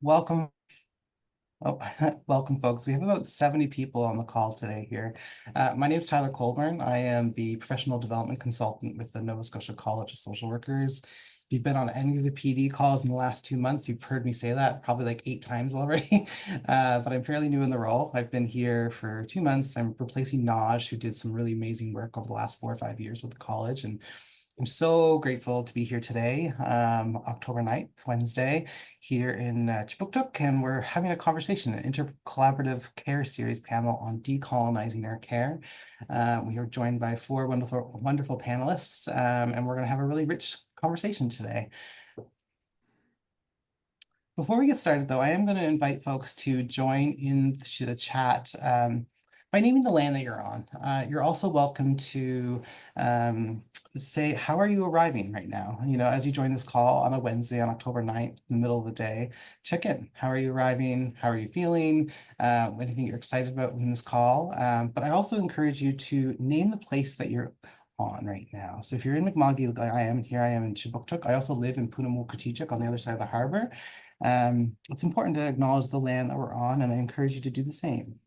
Welcome. Oh, welcome, folks. We have about 70 people on the call today here. My name is Tyler Colbourne. I am the professional development consultant with the Nova Scotia College of Social Workers. If you've been on any of the PD calls in the last 2 months, you've heard me say that probably like 8 times already. But I'm fairly new in the role. I've been here for 2 months. I'm replacing Naj, who did some really amazing work over the last 4 or 5 years with the college. And I'm so grateful to be here today, October 9th, Wednesday, here in Pictou, and we're having a conversation, an intercollaborative care series panel on decolonizing our care. We are joined by four wonderful panelists, and we're going to have a really rich conversation today. Before we get started, though, I am going to invite folks to join in the chat by naming the land that you're on. You're also welcome to say, how are you arriving right now? You know, as you join this call on a Wednesday on October 9th, in the middle of the day, check in. How are you arriving? How are you feeling? Anything you're excited about in this call? But I also encourage you to name the place that you're on right now. So if you're in Mi'kma'ki, like I am, here I am in Kyiaisha. I also live in Punamulkatichik on the other side of the harbor. It's important to acknowledge the land that we're on, and I encourage you to do the same.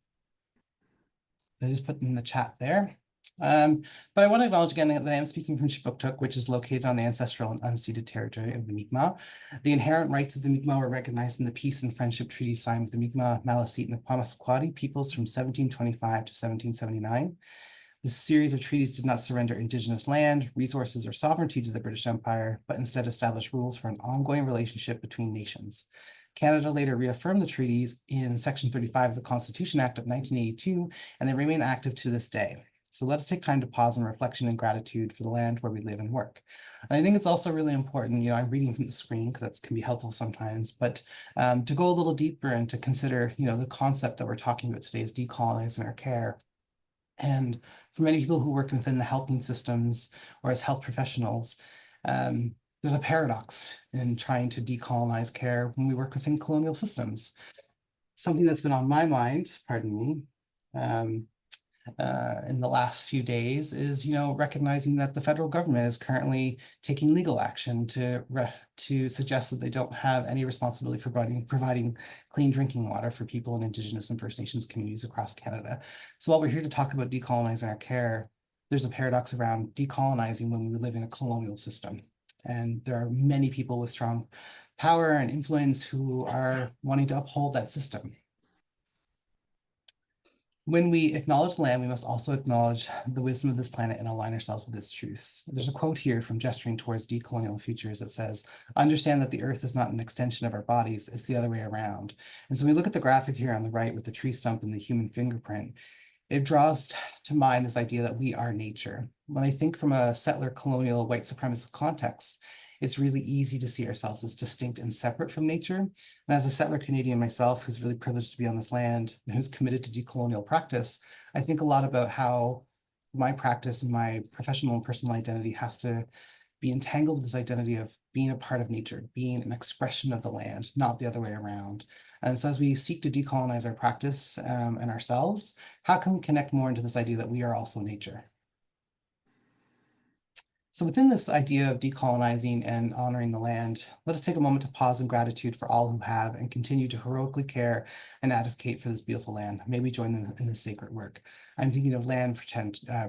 I just put in the chat there. But I want to acknowledge again that I am speaking from Kyiaisha, which is located on the ancestral and unceded territory of the Mi'kmaq. The inherent rights of the Mi'kmaq were recognized in the peace and friendship treaty signed with the Mi'kmaq, Maliseet, and Pamasquoddy peoples from 1725 to 1779. This series of treaties did not surrender Indigenous land, resources, or sovereignty to the British Empire, but instead established rules for an ongoing relationship between nations. Canada later reaffirmed the treaties in Section 35 of the Constitution Act of 1982, and they remain active to this day. So let us take time to pause in reflection and gratitude for the land where we live and work. And I think it's also really important, you know, I'm reading from the screen because that can be helpful sometimes, but to go a little deeper and to consider, you know, the concept that we're talking about today is decolonizing our care. And for many people who work within the helping systems or as health professionals, there's a paradox in trying to decolonize care when we work within colonial systems. Something that's been on my mind, pardon me, um, in the last few days is, you know, recognizing that the federal government is currently taking legal action to suggest that they don't have any responsibility for providing clean drinking water for people in Indigenous and First Nations communities across Canada. So while we're here to talk about decolonizing our care, there's a paradox around decolonizing when we live in a colonial system. And there are many people with strong power and influence who are wanting to uphold that system. When we acknowledge the land, we must also acknowledge the wisdom of this planet and align ourselves with its truths. There's a quote here from Gesturing Towards Decolonial Futures that says, understand that the earth is not an extension of our bodies, it's the other way around. And so we look at the graphic here on the right with the tree stump and the human fingerprint, it draws to mind this idea that we are nature. When I think from a settler colonial white supremacist context, it's really easy to see ourselves as distinct and separate from nature. And as a settler Canadian myself, who's really privileged to be on this land and who's committed to decolonial practice, I think a lot about how my practice and my professional and personal identity has to be entangled with this identity of being a part of nature, being an expression of the land, not the other way around. And so as we seek to decolonize our practice and ourselves, how can we connect more into this idea that we are also nature? So within this idea of decolonizing and honoring the land, let us take a moment to pause in gratitude for all who have and continue to heroically care and advocate for this beautiful land. May we join them in this sacred work. I'm thinking of land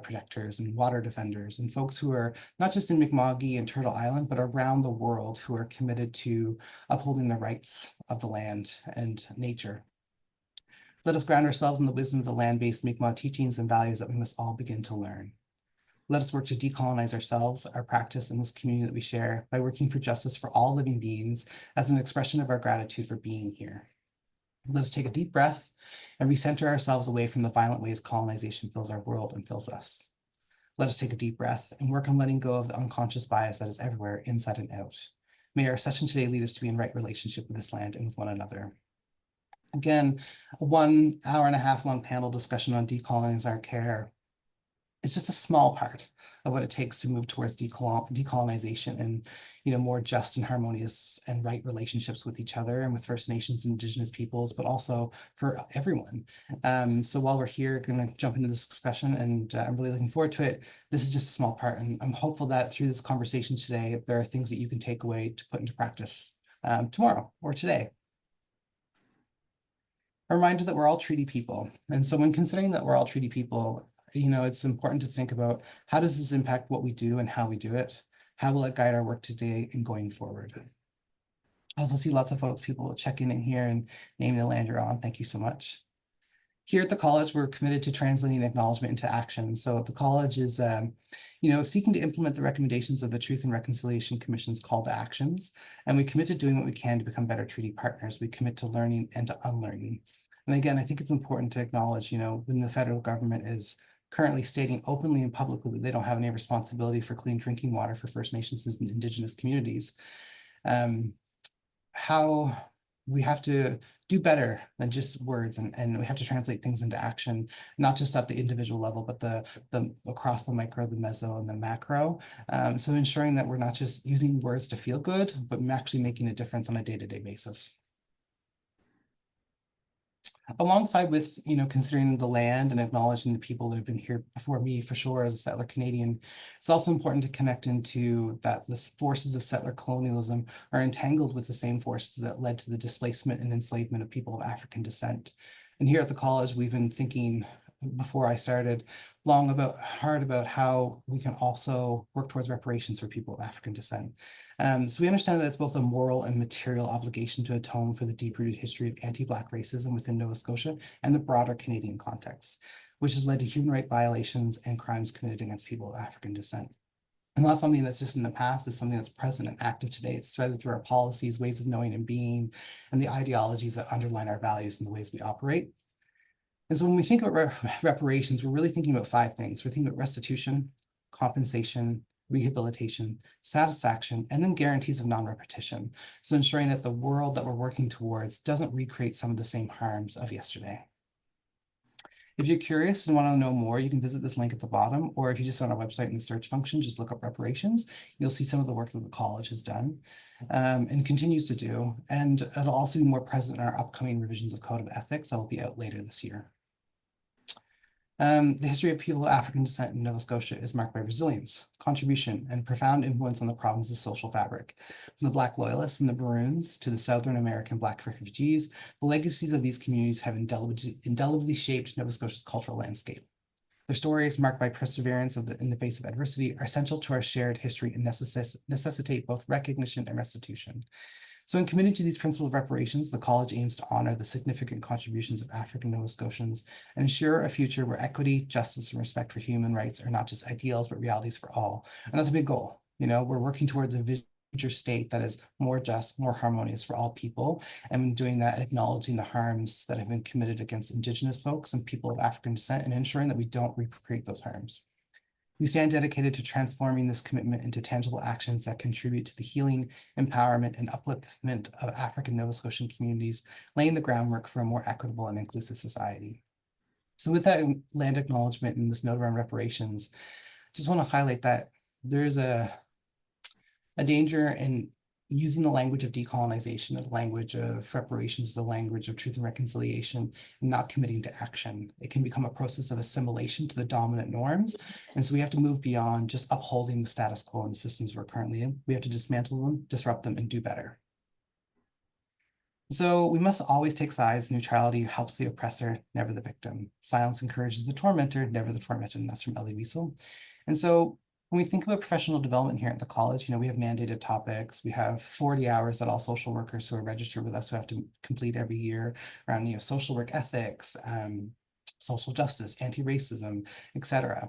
protectors and water defenders and folks who are not just in Mi'kma'ki and Turtle Island, but around the world who are committed to upholding the rights of the land and nature. Let us ground ourselves in the wisdom of the land-based Mi'kmaq teachings and values that we must all begin to learn. Let us work to decolonize ourselves, our practice, and this community that we share by working for justice for all living beings as an expression of our gratitude for being here. Let us take a deep breath and recenter ourselves away from the violent ways colonization fills our world and fills us. Let us take a deep breath and work on letting go of the unconscious bias that is everywhere, inside and out. May our session today lead us to be in right relationship with this land and with one another. Again, a 1 hour and a half long panel discussion on decolonizing our care. It's just a small part of what it takes to move towards decolonization and, you know, more just and harmonious and right relationships with each other and with First Nations and Indigenous peoples, but also for everyone. So while we're here, going to jump into this discussion, and I'm really looking forward to it. This is just a small part, and I'm hopeful that through this conversation today, there are things that you can take away to put into practice tomorrow or today. a reminder that we're all treaty people. And so when considering that we're all treaty people, it's important to think about how does this impact what we do and how we do it? How will it guide our work today and going forward? I also see lots of people checking in here and naming the land you're on. Thank you so much. Here at the college, we're committed to translating acknowledgement into action. So the college is, seeking to implement the recommendations of the Truth and Reconciliation Commission's call to actions. And we commit to doing what we can to become better treaty partners. We commit to learning and to unlearning. And again, I think it's important to acknowledge, when the federal government is currently stating openly and publicly that they don't have any responsibility for clean drinking water for First Nations and Indigenous communities, how we have to do better than just words, and we have to translate things into action, not just at the individual level, but the across the micro, the meso, and the macro. So ensuring that we're not just using words to feel good, but actually making a difference on a day-to-day basis. Alongside with, considering the land and acknowledging the people that have been here before me, for sure, as a settler Canadian, it's also important to connect into that the forces of settler colonialism are entangled with the same forces that led to the displacement and enslavement of people of African descent. And here at the college, we've been thinking, before I started, hard about how we can also work towards reparations for people of African descent. So we understand that it's both a moral and material obligation to atone for the deep-rooted history of anti-Black racism within Nova Scotia and the broader Canadian context, which has led to human rights violations and crimes committed against people of African descent. And not something that's just in the past, it's something that's present and active today. It's threaded through our policies, ways of knowing and being, and the ideologies that underline our values and the ways we operate. And so when we think about reparations, we're really thinking about 5 things. We're thinking about restitution, compensation, rehabilitation, satisfaction, and then guarantees of non-repetition. So ensuring that the world that we're working towards doesn't recreate some of the same harms of yesterday. If you're curious and want to know more, you can visit this link at the bottom, or if you just on our website in the search function, just look up reparations, you'll see some of the work that the college has done and continues to do. And it'll also be more present in our upcoming revisions of Code of Ethics that will be out later this year. The history of people of African descent in Nova Scotia is marked by resilience, contribution, and profound influence on the province's social fabric. From the Black Loyalists and the Maroons to the Southern American Black refugees, the legacies of these communities have indelibly shaped Nova Scotia's cultural landscape. Their stories, marked by perseverance in the face of adversity, are essential to our shared history and necessitate both recognition and restitution. So in committing to these principles of reparations, the college aims to honor the significant contributions of African Nova Scotians and ensure a future where equity, justice, and respect for human rights are not just ideals, but realities for all. And that's a big goal. We're working towards a future state that is more just, more harmonious for all people. And in doing that, acknowledging the harms that have been committed against Indigenous folks and people of African descent and ensuring that we don't recreate those harms. We stand dedicated to transforming this commitment into tangible actions that contribute to the healing, empowerment, and upliftment of African Nova Scotian communities, laying the groundwork for a more equitable and inclusive society. So with that land acknowledgement and this note around reparations, just want to highlight that there's a danger in using the language of decolonization, of the language of reparations, the language of truth and reconciliation, and not committing to action. It can become a process of assimilation to the dominant norms. And so we have to move beyond just upholding the status quo and the systems we're currently in. We have to dismantle them, disrupt them, and do better. So we must always take sides. Neutrality helps the oppressor, never the victim. Silence encourages the tormentor, never the tormented. And that's from Elie Wiesel. And so when we think about professional development here at the college, we have mandated topics. We have 40 hours that all social workers who are registered with us who have to complete every year around, social work ethics, social justice, anti-racism, etc.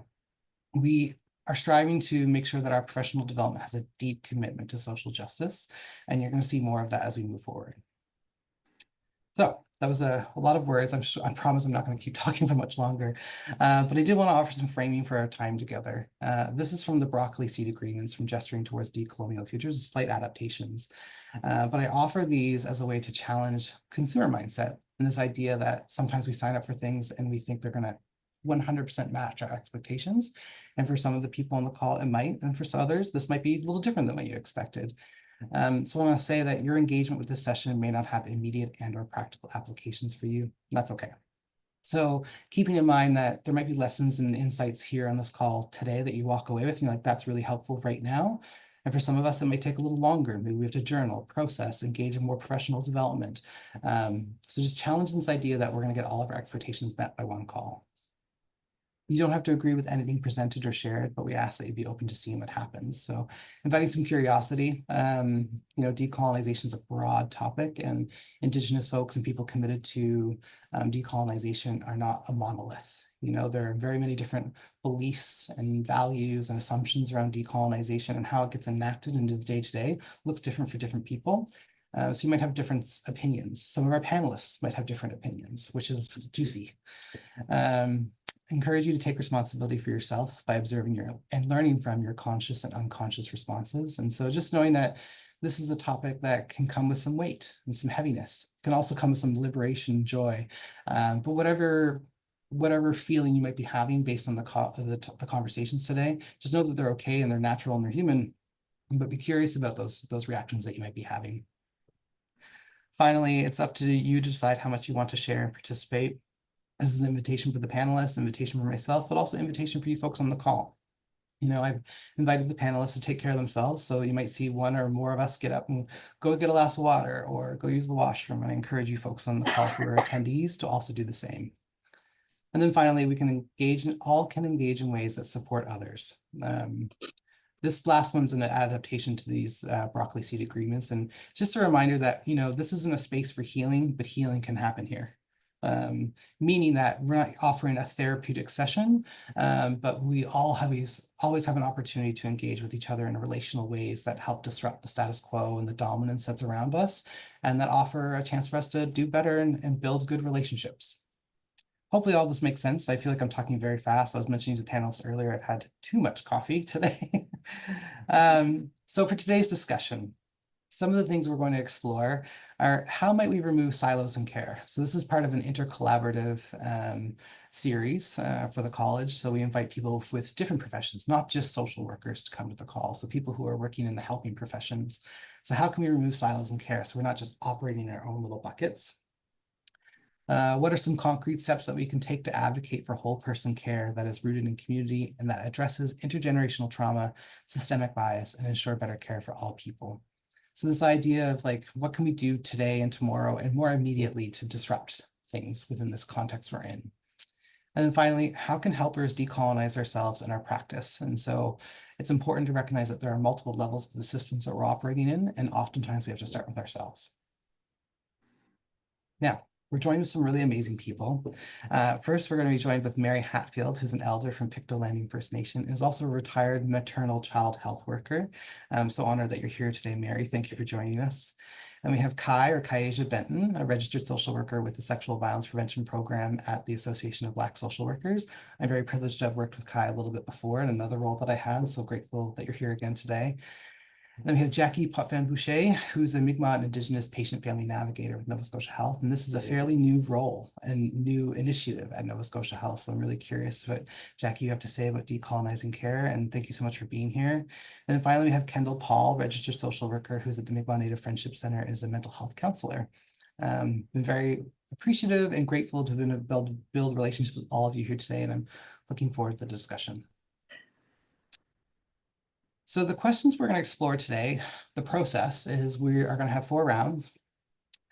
We are striving to make sure that our professional development has a deep commitment to social justice, and you're going to see more of that as we move forward. So that was a lot of words. I promise I'm not going to keep talking for much longer, but I did want to offer some framing for our time together. This is from the Broccoli Seed Agreements from Gesturing Towards Decolonial Futures, slight adaptations. But I offer these as a way to challenge consumer mindset and this idea that sometimes we sign up for things and we think they're going to 100% match our expectations. And for some of the people on the call, it might, and for some others, this might be a little different than what you expected. So I want to say that your engagement with this session may not have immediate and/or practical applications for you. And that's okay. So keeping in mind that there might be lessons and insights here on this call today that you walk away with, and you're like, that's really helpful right now. And for some of us, it might take a little longer. Maybe we have to journal, process, engage in more professional development. So just challenge this idea that we're going to get all of our expectations met by one call. You don't have to agree with anything presented or shared, but we ask that you be open to seeing what happens. So inviting some curiosity. Decolonization is a broad topic, and Indigenous folks and people committed to decolonization are not a monolith. There are very many different beliefs and values and assumptions around decolonization, and how it gets enacted into the day-to-day looks different for different people. So you might have different opinions. Some of our panelists might have different opinions, which is juicy. Encourage you to take responsibility for yourself by observing and learning from your conscious and unconscious responses. And so just knowing that this is a topic that can come with some weight and some heaviness, can also come with some liberation, joy, but whatever feeling you might be having based on the conversations today, just know that they're okay and they're natural and they're human, but be curious about those reactions that you might be having. Finally, it's up to you to decide how much you want to share and participate. This is an invitation for the panelists, invitation for myself, but also invitation for you folks on the call. I've invited the panelists to take care of themselves. So you might see one or more of us get up and go get a glass of water or go use the washroom. And I encourage you folks on the call who are attendees to also do the same. And then finally, we can engage in ways that support others. This last one's an adaptation to these broccoli seed agreements. And just a reminder that, this isn't a space for healing, but healing can happen here. Meaning that we're not offering a therapeutic session, but we always have an opportunity to engage with each other in relational ways that help disrupt the status quo and the dominance that's around us, and that offer a chance for us to do better and build good relationships. Hopefully all this makes sense. I feel like I'm talking very fast. I was mentioning to panelists earlier, I've had too much coffee today. So for today's discussion, some of the things we're going to explore are how might we remove silos in care? So this is part of an intercollaborative series for the college. So we invite people with different professions, not just social workers, to come to the call. So people who are working in the helping professions. So how can we remove silos in care? So we're not just operating in our own little buckets. What are some concrete steps that we can take to advocate for whole person care that is rooted in community and that addresses intergenerational trauma, systemic bias, and ensure better care for all people? So this idea of what can we do today and tomorrow and more immediately to disrupt things within this context we're in? And then finally, how can helpers decolonize ourselves in our practice? And so it's important to recognize that there are multiple levels to the systems that we're operating in, and oftentimes we have to start with ourselves. Now, we're joined with some really amazing people. First, we're going to be joined with Mary Hatfield, who's an elder from Pictou Landing First Nation, and is also a retired maternal child health worker. I'm so honored that you're here today, Mary. Thank you for joining us. And we have Kyiaisha Benton, a registered social worker with the Sexual Violence Prevention Program at the Association of Black Social Workers. I'm very privileged to have worked with Kyi a little bit before in another role that I had, so grateful that you're here again today. Then we have Jackie Potvin-Boucher, who's a Mi'kmaq and Indigenous Patient Family Navigator with Nova Scotia Health. And this is a fairly new role and new initiative at Nova Scotia Health. So I'm really curious what, Jackie, you have to say about decolonizing care. And thank you so much for being here. And then finally, we have Kendall Paul, registered social worker, who's at the Mi'kmaq Native Friendship Center and is a mental health counselor. Been very appreciative and grateful to have been able to build relationships with all of you here today. And I'm looking forward to the discussion. So the questions we're going to explore today, the process is we are going to have 4 rounds,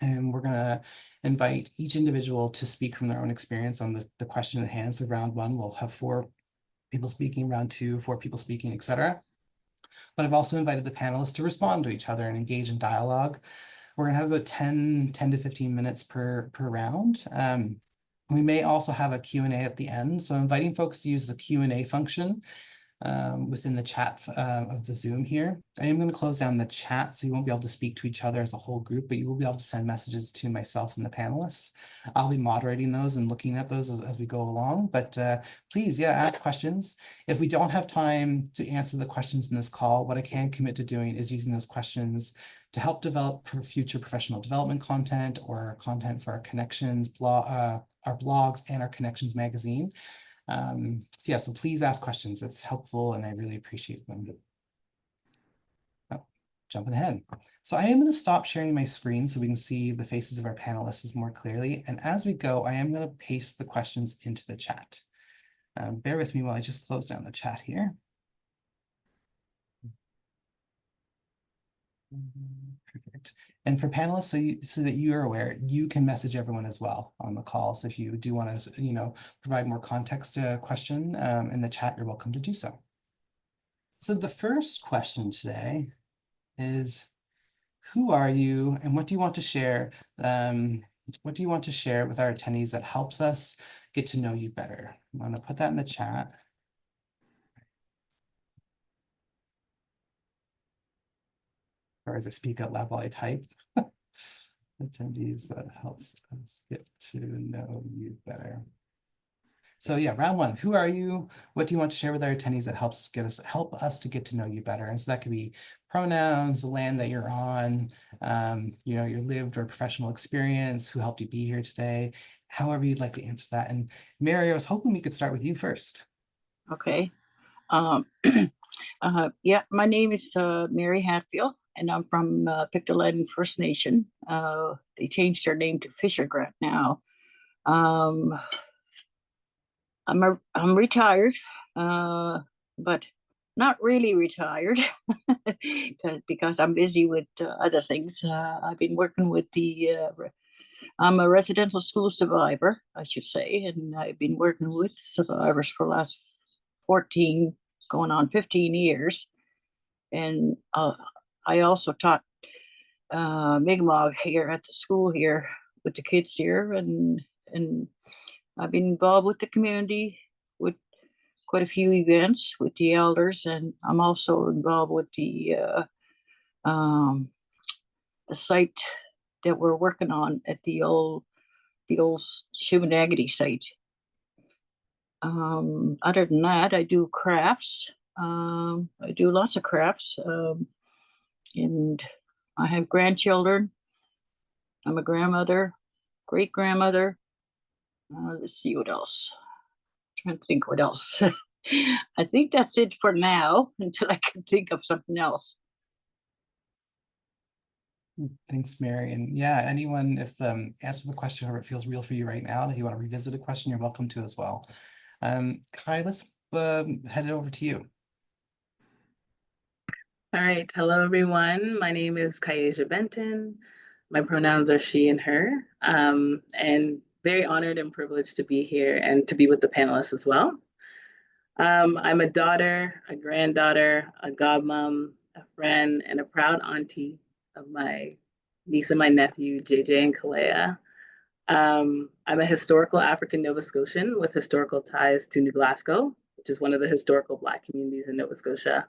and we're going to invite each individual to speak from their own experience on the question at hand. So round 1, we'll have 4 people speaking, round 2, 4 people speaking, etc. But I've also invited the panelists to respond to each other and engage in dialogue. We're going to have about 10 to 15 minutes per round. We may also have a Q&A at the end. So inviting folks to use the Q&A function within the chat of the Zoom here. I am going to close down the chat, so you won't be able to speak to each other as a whole group, but you will be able to send messages to myself and the panelists. I'll be moderating those and looking at those as we go along, but please, ask questions. If we don't have time to answer the questions in this call, what I can commit to doing is using those questions to help develop future professional development content or content for our connections, our blogs and our Connections magazine. So please ask questions. It's helpful and I really appreciate them. Oh, jumping ahead. So I am going to stop sharing my screen so we can see the faces of our panelists more clearly. And as we go, I am going to paste the questions into the chat. Bear with me while I just close down the chat here. Perfect. And for panelists, so that you are aware, you can message everyone as well on the call. So if you do want to, provide more context to a question in the chat, you're welcome to do so. So the first question today is, who are you and what do you want to share? What do you want to share with our attendees that helps us get to know you better? I'm going to put that in the chat. Or as I speak out loud while I type. Attendees that helps us get to know you better. So yeah, round one, who are you? What do you want to share with our attendees that help us to get to know you better? And so that could be pronouns, the land that you're on, your lived or professional experience, who helped you be here today, however you'd like to answer that. And Mary, I was hoping we could start with you first. Okay. Yeah, my name is Mary Hatfield, and I'm from Pictou First Nation. They changed their name to Fisher Grant now. I'm retired, but not really retired because I'm busy with other things. I've been working with I'm a residential school survivor, I should say, and I've been working with survivors for the last 14, going on 15 years. And I also taught Mi'kmaq here at the school here with the kids here, and I've been involved with the community with quite a few events with the elders, and I'm also involved with the site that we're working on at the old Shumanagity site. Other than that, I do crafts. I do lots of crafts, and I have grandchildren. I'm a grandmother, great grandmother. Let's see what else. I'm trying to think what else. I think that's it for now until I can think of something else. Thanks, Mary. And yeah, anyone, if answer the question, however it feels real for you right now, if you want to revisit a question, you're welcome to as well. Kai, let's head it over to you. All right. Hello, everyone. My name is Kyiaisha Benton. My pronouns are she and her. And very honored and privileged to be here and to be with the panelists as well. I'm a daughter, a granddaughter, a godmom, a friend, and a proud auntie of my niece and my nephew, JJ and Kalea. I'm a historical African Nova Scotian with historical ties to New Glasgow, which is one of the historical Black communities in Nova Scotia.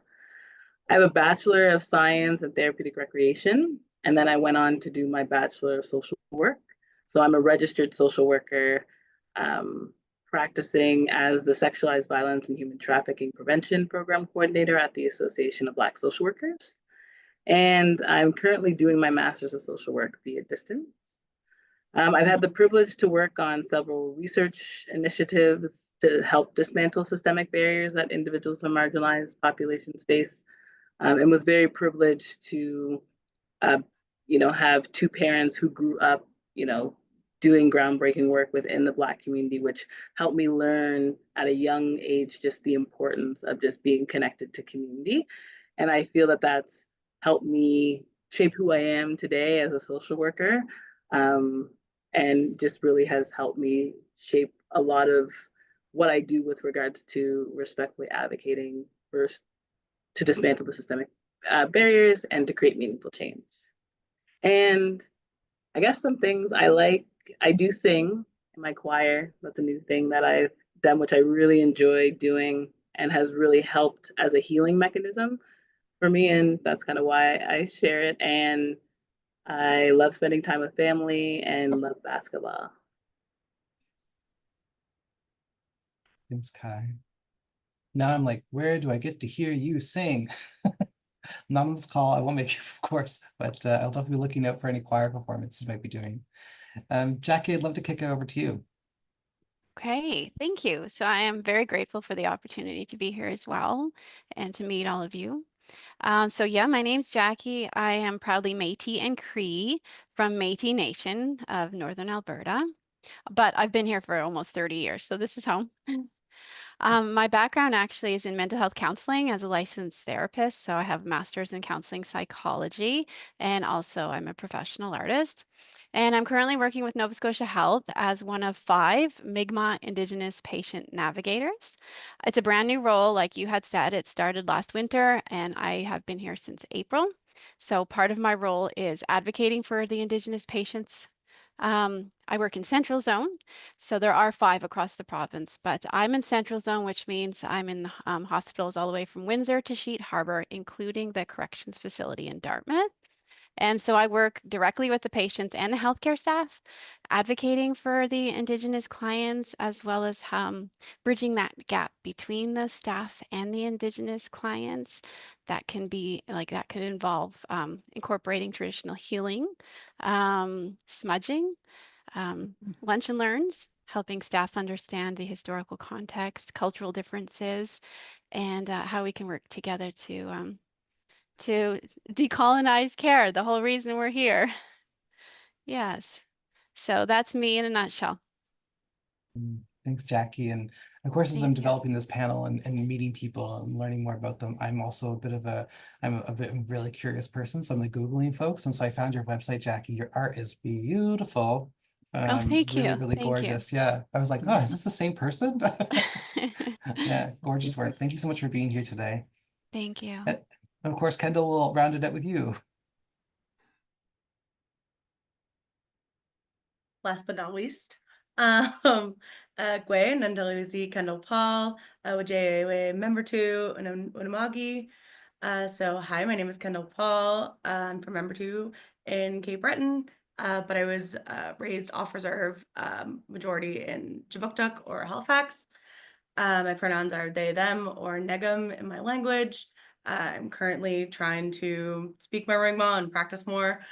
I have a Bachelor of Science in Therapeutic Recreation, and then I went on to do my Bachelor of Social Work. So I'm a registered social worker practicing as the Sexualized Violence and Human Trafficking Prevention Program Coordinator at the Association of Black Social Workers. And I'm currently doing my Master's of Social Work via distance. I've had the privilege to work on several research initiatives to help dismantle systemic barriers that individuals from marginalized populations face, and was very privileged to, have two parents who grew up, doing groundbreaking work within the Black community, which helped me learn at a young age just the importance of just being connected to community. And I feel that that's helped me shape who I am today as a social worker, and just really has helped me shape a lot of what I do with regards to respectfully advocating to dismantle the systemic barriers and to create meaningful change. And I guess some things I do sing in my choir. That's a new thing that I've done, which I really enjoy doing and has really helped as a healing mechanism for me. And that's kind of why I share it. And I love spending time with family and love basketball. Thanks, Kai. Now I'm like, where do I get to hear you sing? Not on this call, I won't make it, of course, but I'll definitely be looking out for any choir performances you might be doing. Jackie, I'd love to kick it over to you. Okay, thank you. So I am very grateful for the opportunity to be here as well and to meet all of you. So yeah, my name's Jackie. I am proudly Métis and Cree from Métis Nation of Northern Alberta, but I've been here for almost 30 years, so this is home. My background actually is in mental health counseling as a licensed therapist. So I have a master's in counseling psychology, and also I'm a professional artist. And I'm currently working with Nova Scotia Health as one of 5 Mi'kmaq Indigenous patient navigators. It's a brand new role, like you had said. It started last winter, and I have been here since April. So part of my role is advocating for the Indigenous patients. I work in Central Zone, so there are 5 across the province, but I'm in Central Zone, which means I'm in hospitals all the way from Windsor to Sheet Harbor, including the corrections facility in Dartmouth. And so I work directly with the patients and the healthcare staff, advocating for the Indigenous clients, as well as bridging that gap between the staff and the Indigenous clients. That can be like, that could involve incorporating traditional healing, smudging, lunch and learns, helping staff understand the historical context, cultural differences, and how we can work together to decolonize care, the whole reason we're here. Yes. So that's me in a nutshell. Thanks, Jackie. And of course, as I'm Thank you. developing this panel and meeting people and learning more about them, I'm also I'm a really curious person. So I'm like Googling folks. And so I found your website, Jackie. Your art is beautiful. Oh, thank Really, you. really Thank you. gorgeous. Yeah. I was like, oh, is this the same person? Yeah, gorgeous work. Thank you so much for being here today. Thank you. And of course, Kendall will round it out with you. Last but not least, Gwen Nandaluzi Kendall Paul, Wajewe member 2, Unamagi. So hi, my name is Kendall Paul. I'm from member 2 in Cape Breton, but I was raised off reserve, majority in Jabuktuk or Halifax. My pronouns are they, them, or negum in my language. I'm currently trying to speak my Mi'kmaq and practice more.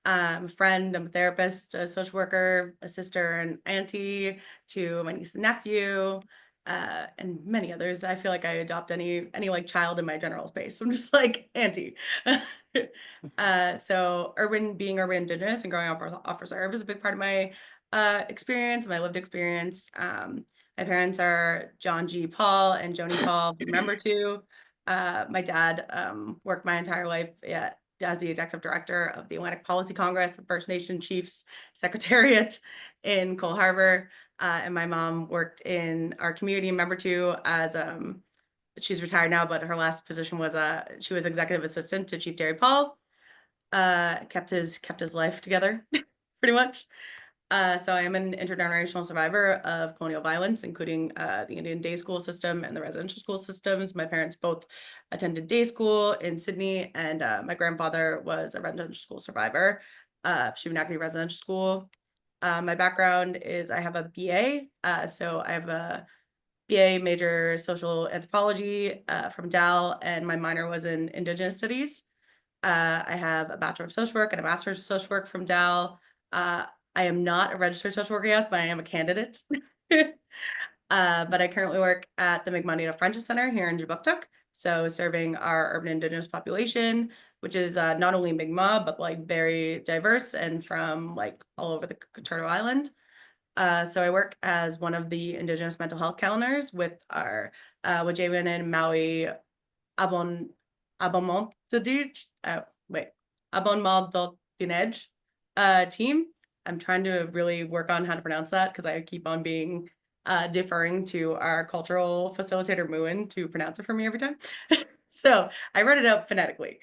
I'm a friend, I'm a therapist, a social worker, a sister, and auntie to my niece and nephew, and many others. I feel like I adopt any like child in my general space. I'm just like auntie. So being urban Indigenous and growing off reserve is a big part of my experience, my lived experience. My parents are John G. Paul and Joni Paul, member 2. My dad worked my entire life as the executive director of the Atlantic Policy Congress, First Nation Chiefs Secretariat in Cole Harbour. And my mom worked in our community, member 2, as she's retired now, but her last position was she was executive assistant to Chief Derry Paul. Kept his life together, pretty much. So I am an intergenerational survivor of colonial violence, including the Indian day school system and the residential school systems. My parents both attended day school in Sydney, and my grandfather was a residential school survivor of Shivanaki Residential School. My background is I have a BA, so I have a BA major social anthropology from DAL, and my minor was in Indigenous Studies. I have a Bachelor of Social Work and a Master's of Social Work from DAL. I am not a registered social worker, yes, but I am a candidate. But I currently work at the Mi'kmaq Friendship Center here in Jabuktuk, so serving our urban Indigenous population, which is not only Mi'kmaq, but like very diverse and from like all over the Turtle Island. So I work as one of the Indigenous mental health calendars with our Wajewan and Maui Abonmontadij, Abonmontadij team. I'm trying to really work on how to pronounce that because I keep on being deferring to our cultural facilitator Muin to pronounce it for me every time. So I wrote it out phonetically.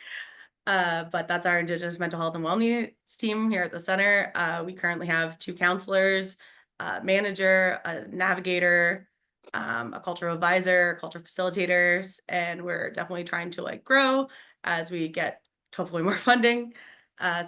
But that's our Indigenous mental health and wellness team here at the center. We currently have 2 counselors, a manager, a navigator, a cultural advisor, cultural facilitators, and we're definitely trying to like grow as we get hopefully more funding.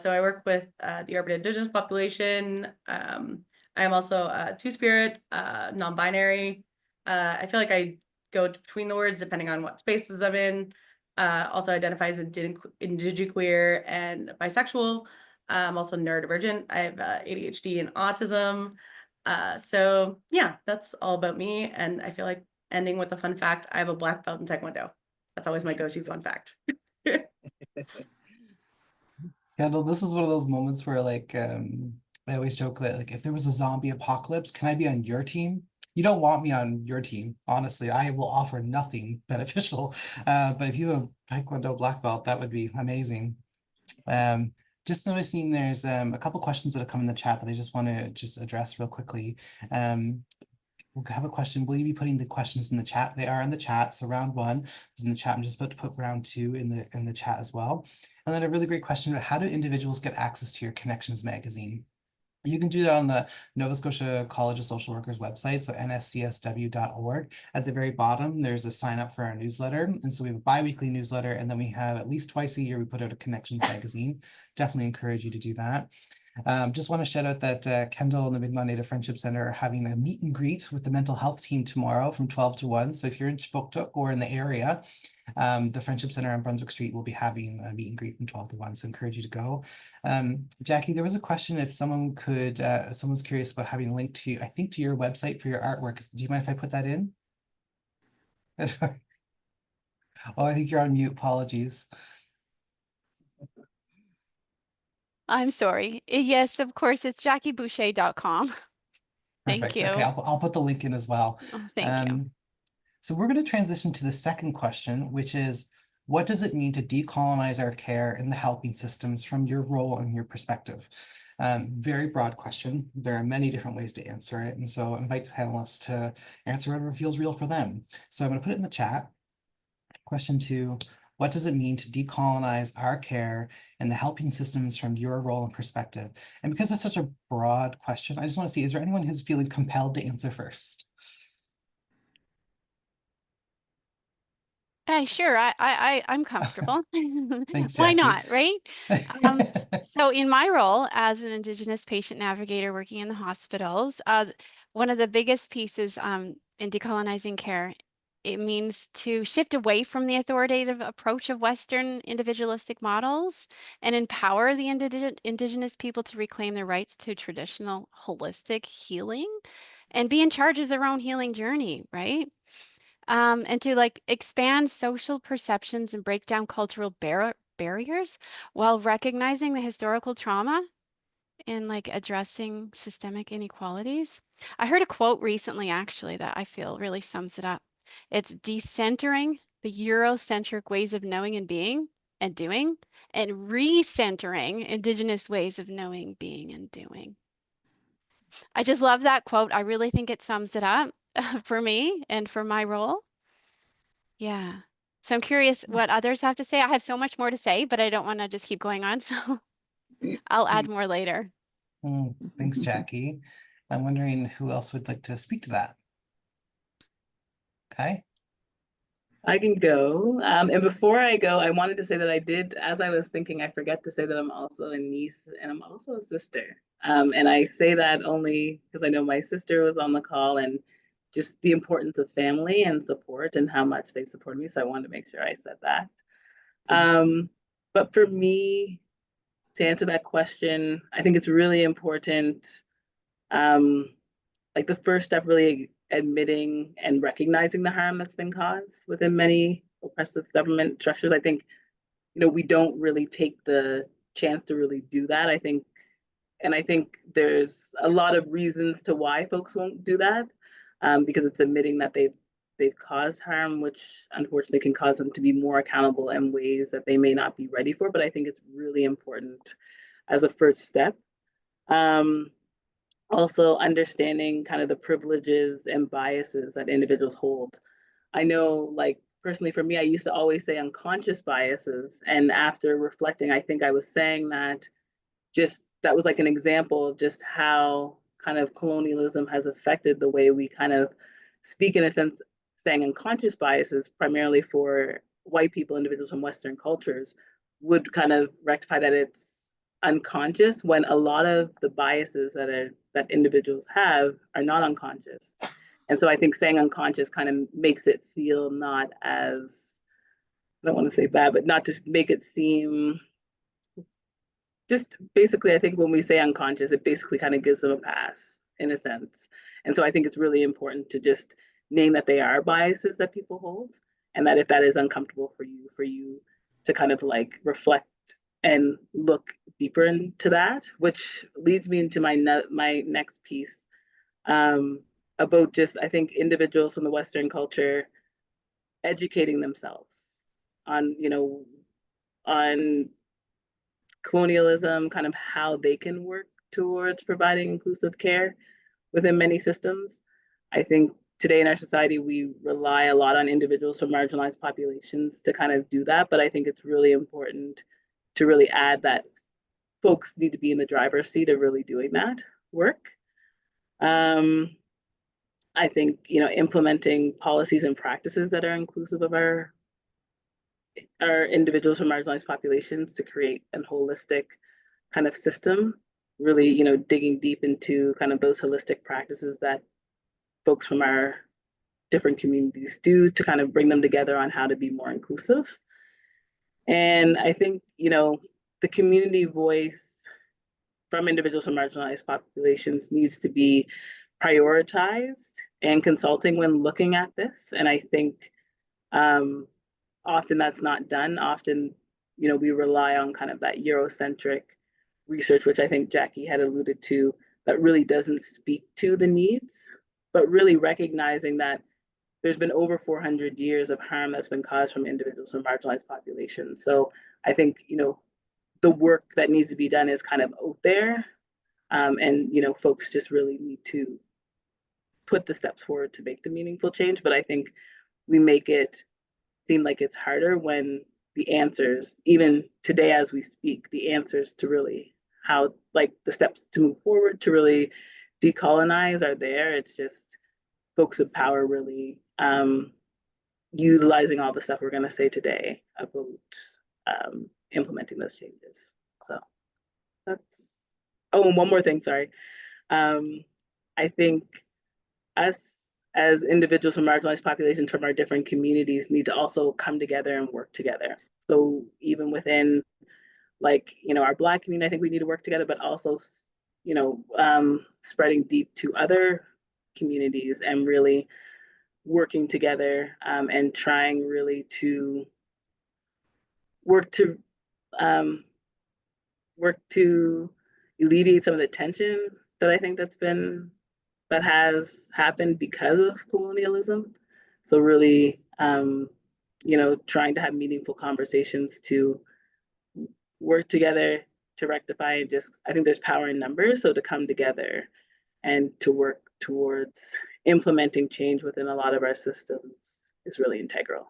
So I work with the urban Indigenous population. I am also a Two-Spirit, non-binary. I feel like I go between the words depending on what spaces I'm in. Also identifies as indigiqueer and bisexual. I'm also neurodivergent. I have ADHD and autism. So yeah, that's all about me. And I feel like ending with a fun fact, I have a black belt in Taekwondo. That's always my go-to fun fact. Kendall, this is one of those moments where like I always joke that like if there was a zombie apocalypse, can I be on your team? You don't want me on your team, honestly. I will offer nothing beneficial. But if you have a Taekwondo black belt, that would be amazing. Um, just noticing there's a couple questions that have come in the chat that I just want to just address real quickly. We'll have a question. Will you be putting the questions in the chat? They are in the chat. So round 1 is in the chat. I'm just about to put round 2 in the chat as well. And then a really great question about how do individuals get access to your Connections magazine? You can do that on the Nova Scotia College of Social Workers website, so nscsw.org. At the very bottom, there's a sign up for our newsletter. And so we have a bi-weekly newsletter, and then we have at least twice a year, we put out a Connections magazine. Definitely encourage you to do that. Just want to shout out that Kendall and the Mi'kmaq Native Friendship Center are having a meet and greet with the mental health team tomorrow from 12 to 1. So if you're in Chipuktuk or in the area, the Friendship Center on Brunswick Street will be having a meet and greet from 12 to 1. So I encourage you to go. Jackie, there was a question if someone could, someone's curious about having a link to, I think, to your website for your artwork. Do you mind if I put that in? Oh, I think you're on mute. Apologies. I'm sorry. Yes, of course, it's jackieboucher.com. Thank Perfect. you. Okay, I'll put the link in as well. Oh, thank you. So we're going to transition to the second question, which is, what does it mean to decolonize our care in the helping systems from your role and your perspective? Very broad question. There are many different ways to answer it. And so I invite the panelists to answer whatever feels real for them. So I'm going to put it in the chat. Question 2, what does it mean to decolonize our care and the helping systems from your role and perspective? And because it's such a broad question, I just want to see, is there anyone who's feeling compelled to answer first? Sure, I'm comfortable. Thanks, Why Jackie. not, right? So in my role as an Indigenous patient navigator working in the hospitals, one of the biggest pieces in decolonizing care, it means to shift away from the authoritative approach of Western individualistic models and empower the Indigenous people to reclaim their rights to traditional holistic healing and be in charge of their own healing journey, right? And to like expand social perceptions and break down cultural barriers while recognizing the historical trauma and like addressing systemic inequalities. I heard a quote recently, actually, that I feel really sums it up. It's decentering the Eurocentric ways of knowing and being and doing, and recentering Indigenous ways of knowing, being, and doing. I just love that quote. I really think it sums it up for me and for my role. Yeah. So I'm curious what others have to say. I have so much more to say, but I don't want to just keep going on. So I'll add more later. Thanks, Jackie. I'm wondering who else would like to speak to that. Okay. I can go. And before I go, I wanted to say that I did, as I was thinking, I forget to say that I'm also a niece and I'm also a sister. And I say that only because I know my sister was on the call and just the importance of family and support and how much they support me. So I wanted to make sure I said that. But for me, to answer that question, I think it's really important. Like the first step, really admitting and recognizing the harm that's been caused within many oppressive government structures. I think, we don't really take the chance to really do that. I think there's a lot of reasons to why folks won't do that, because it's admitting that they've caused harm, which unfortunately can cause them to be more accountable in ways that they may not be ready for. But I think it's really important as a first step. Also understanding kind of the privileges and biases that individuals hold. I know, like personally for me, I used to always say unconscious biases. And after reflecting, I think I was saying that that was like an example of just how kind of colonialism has affected the way we kind of speak, in a sense, saying unconscious biases, primarily for white people, individuals from Western cultures, would kind of rectify that it's unconscious, when a lot of the biases that individuals have are not unconscious. And so I think saying unconscious kind of makes it feel not as, I don't want to say bad, but not to make it seem, just basically, I think when we say unconscious, it basically kind of gives them a pass in a sense. And so I think it's really important to just name that they are biases that people hold, and that if that is uncomfortable for you to kind of like reflect and look deeper into that, which leads me into my next piece. about just, I think, individuals from the Western culture educating themselves on, on colonialism, kind of how they can work towards providing inclusive care within many systems. I think today in our society, we rely a lot on individuals from marginalized populations to kind of do that. But I think it's really important to really add that folks need to be in the driver's seat of really doing that work. I think, implementing policies and practices that are inclusive of our individuals from marginalized populations to create a holistic kind of system, really, digging deep into kind of those holistic practices that folks from our different communities do to kind of bring them together on how to be more inclusive. And I think, the community voice from individuals from marginalized populations needs to be prioritized and consulting when looking at this. And I think often that's not done. Often, we rely on kind of that Eurocentric research, which I think Jackie had alluded to, that really doesn't speak to the needs, but really recognizing that there's been over 400 years of harm that's been caused from individuals from marginalized populations. So I think, the work that needs to be done is kind of out there. And, folks just really need to put the steps forward to make the meaningful change. But I think we make it seem like it's harder when the answers, even today as we speak, the answers to really how, like the steps to move forward to really decolonize are there. It's just folks of power really utilizing all the stuff we're going to say today about implementing those changes. So that's, oh, and one more thing, sorry. I think us as individuals from marginalized populations from our different communities need to also come together and work together. So even within our Black community, I think we need to work together, but also, spreading deep to other communities and really working together and trying really to work to alleviate some of the tension that I think that has happened because of colonialism. So really, trying to have meaningful conversations to work together to rectify and I think there's power in numbers. So to come together and to work towards implementing change within a lot of our systems is really integral.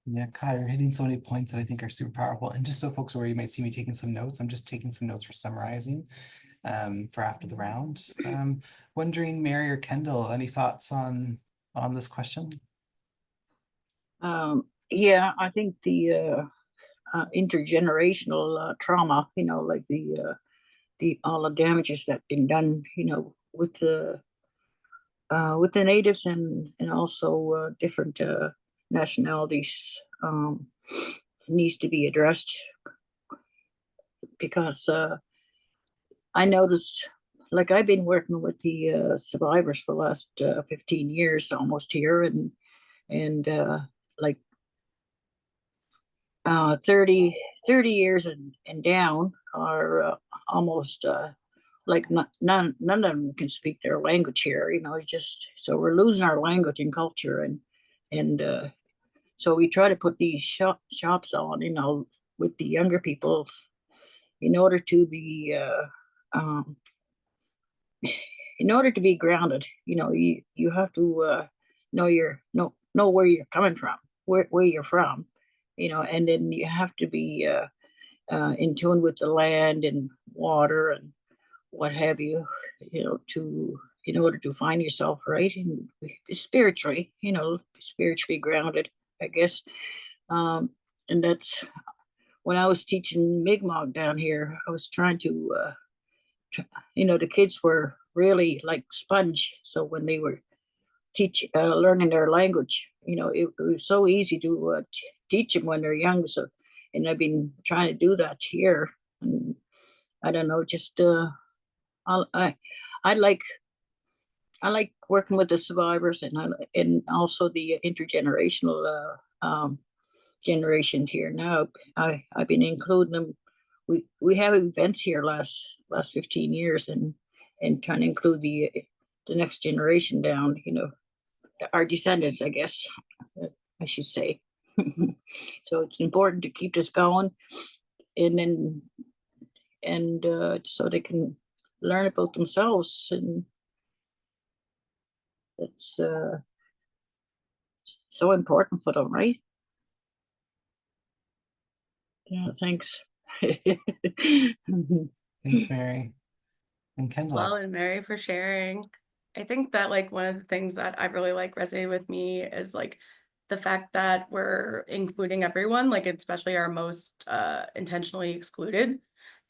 Yeah, Kai, you're hitting so many points that I think are super powerful. And just so folks are aware, you might see me taking some notes. I'm just taking some notes for summarizing for after the round. Wondering, Mary or Kendall, any thoughts on this question? Yeah, I think the intergenerational trauma, like the all the damages that been done, with the natives and also different nationalities needs to be addressed, because I noticed, like, I've been working with the survivors for the last 15 years almost here, and like 30 years and down are almost like none of them can speak their language here. It's just, so we're losing our language and culture, and so we try to put these shops on, with the younger people in order to be grounded. You have to know where you're coming from, where you're from, and then you have to be in tune with the land and water and what have you, in order to find yourself right, and spiritually grounded, I guess. And that's when I was teaching Mi'kmaq down here. I was trying to, the kids were really like sponge. So when they were learning their language, it was so easy to teach them when they're young. So, and I've been trying to do that here. And I don't know, just I like working with the survivors, and also the intergenerational generation here now. I've been including them. We have events here last 15 years, and and trying to include the next generation down, you know, our descendants, I guess, I should say. So it's important to keep this going, and then so they can learn about themselves, and it's so important for them, right? Yeah, thanks. Thanks, Mary. And Kendall. Well, and Mary for sharing. I think that like one of the things that I really like resonated with me is like the fact that we're including everyone, like especially our most intentionally excluded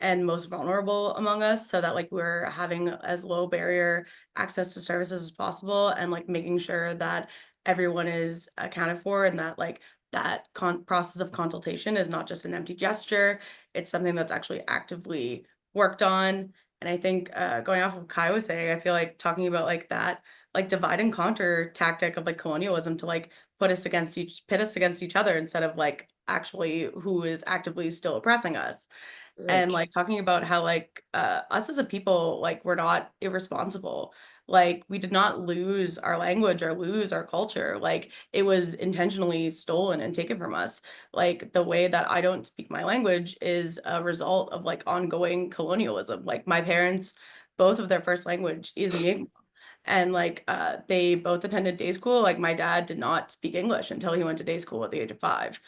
and most vulnerable among us, so that like we're having as low barrier access to services as possible, and like making sure that everyone is accounted for, and that like that process of consultation is not just an empty gesture. It's something that's actually actively worked on. And I think going off of what Kai was saying, I feel like talking about like that, like divide and conquer tactic of like colonialism to like pit us against each other, instead of like actually who is actively still oppressing us. And Right. like talking about how like us as a people, like we're not irresponsible. Like we did not lose our language or lose our culture. Like it was intentionally stolen and taken from us. Like the way that I don't speak my language is a result of like ongoing colonialism. Like my parents, both of their first language is Mi'kmaq. And like they both attended day school. Like my dad did not speak English until he went to day school at the age of 5,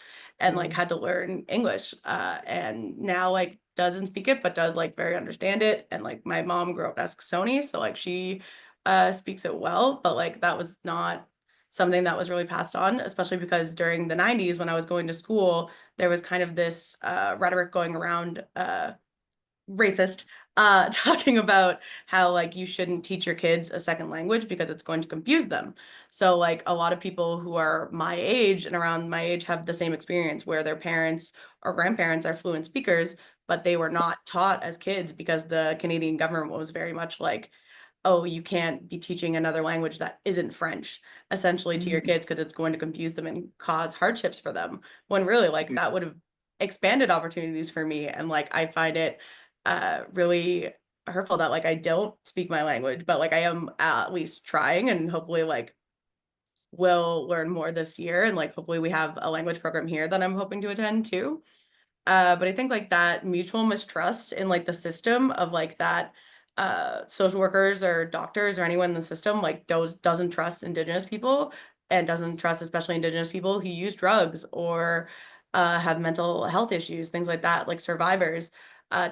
and like had to learn English. And now like doesn't speak it, but does like very understand it. And like my mom grew up as Scotia, so like she speaks it well, but like that was not something that was really passed on, especially because during the 90s when I was going to school, there was kind of this rhetoric going around racist, talking about how like you shouldn't teach your kids a second language because it's going to confuse them. So like a lot of people who are my age and around my age have the same experience, where their parents or grandparents are fluent speakers, but they were not taught as kids because the Canadian government was very much like, oh, you can't be teaching another language that isn't French, essentially, to your kids, because it's going to confuse them and cause hardships for them. When really, like, that would have expanded opportunities for me. And like, I find it really hurtful that like I don't speak my language, but like I am at least trying, and hopefully like will learn more this year. And like hopefully we have a language program here that I'm hoping to attend too. But I think like that mutual mistrust in like the system of like that social workers or doctors or anyone in the system like doesn't trust Indigenous people, and doesn't trust especially Indigenous people who use drugs or have mental health issues, things like that, like survivors.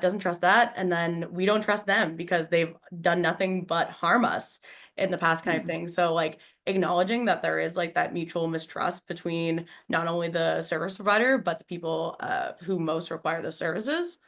Doesn't trust that, and then we don't trust them because they've done nothing but harm us in the past, kind of thing. So like acknowledging that there is like that mutual mistrust between not only the service provider, but the people who most require the services.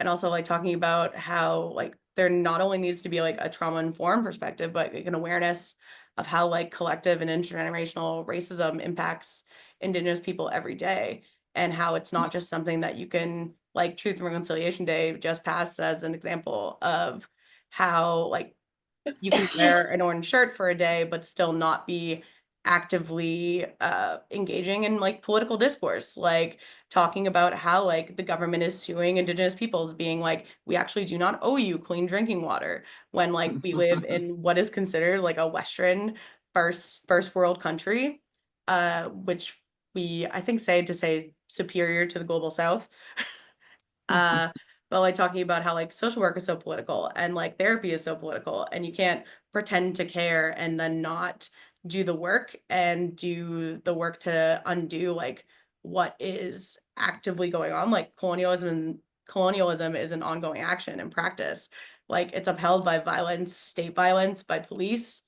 And also like talking about how like there not only needs to be like a trauma-informed perspective, but like an awareness of how like collective and intergenerational racism impacts Indigenous people every day, and how it's not just something that you can, like Truth and Reconciliation Day just passed as an example of how like you can wear an orange shirt for a day, but still not be actively engaging in like political discourse, like talking about how like the government is suing Indigenous peoples, being like, we actually do not owe you clean drinking water, when like we live in what is considered like a Western first world country, which we I think say superior to the global South. But like talking about how like social work is so political and like therapy is so political, and you can't pretend to care and then not do the work, and do the work to undo like what is actively going on. Like colonialism is an ongoing action and practice. Like it's upheld by violence, state violence, by police,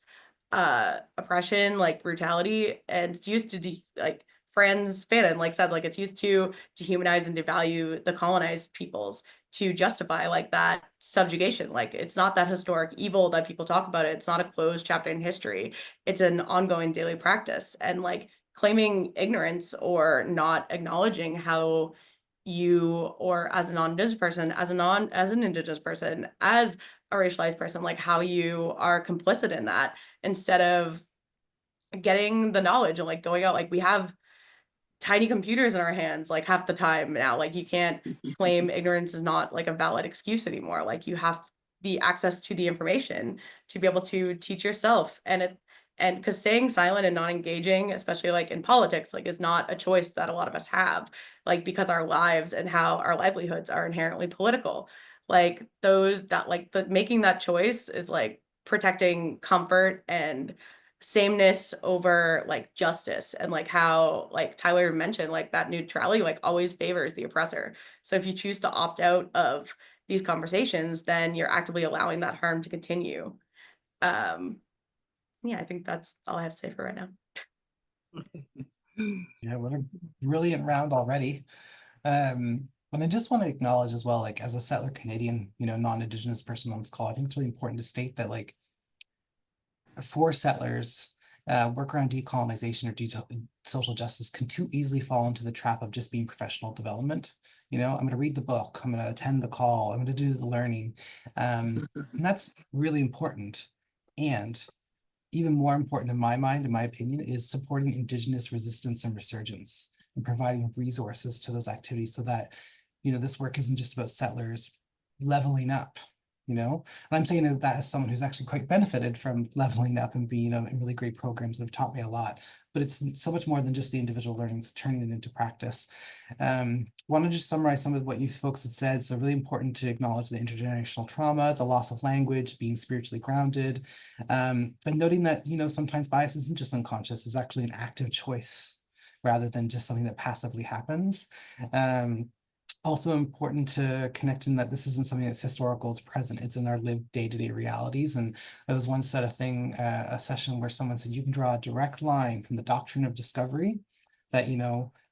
oppression, like brutality, and it's used to like Franz Fanon like said, like it's used to dehumanize and devalue the colonized peoples to justify like that subjugation. Like it's not that historic evil that people talk about it. It's not a closed chapter in history. It's an ongoing daily practice. And like claiming ignorance or not acknowledging how you, or as a non-Indigenous person, as an Indigenous person, as a racialized person, like how you are complicit in that, instead of getting the knowledge and like going out. Like we have tiny computers in our hands like half the time now. Like you can't claim ignorance is not like a valid excuse anymore. Like you have the access to the information to be able to teach yourself. And because staying silent and not engaging, especially like in politics, like is not a choice that a lot of us have, like because our lives and how our livelihoods are inherently political. Like making that choice is like protecting comfort and sameness over like justice, and like how like Tyler mentioned, like that neutrality like always favors the oppressor. So if you choose to opt out of these conversations, then you're actively allowing that harm to continue. Yeah, I think that's all I have to say for right now. Yeah, what a brilliant round already. And I just want to acknowledge as well, like as a settler Canadian, non-Indigenous person on this call, I think it's really important to state that like for settlers, work around decolonization or social justice can too easily fall into the trap of just being professional development. I'm going to read the book, I'm going to attend the call, I'm going to do the learning. And that's really important. And even more important in my mind, in my opinion, is supporting Indigenous resistance and resurgence and providing resources to those activities so that, this work isn't just about settlers leveling up, and I'm saying that as someone who's actually quite benefited from leveling up and being in really great programs that have taught me a lot, but it's so much more than just the individual learning, it's turning it into practice. Want to just summarize some of what you folks had said. So really important to acknowledge the intergenerational trauma, the loss of language, being spiritually grounded, and noting that, sometimes bias isn't just unconscious, it's actually an active choice rather than just something that passively happens. Also important to connect in that this isn't something that's historical, it's present, it's in our lived day-to-day realities. And there was one a session where someone said you can draw a direct line from the doctrine of discovery that,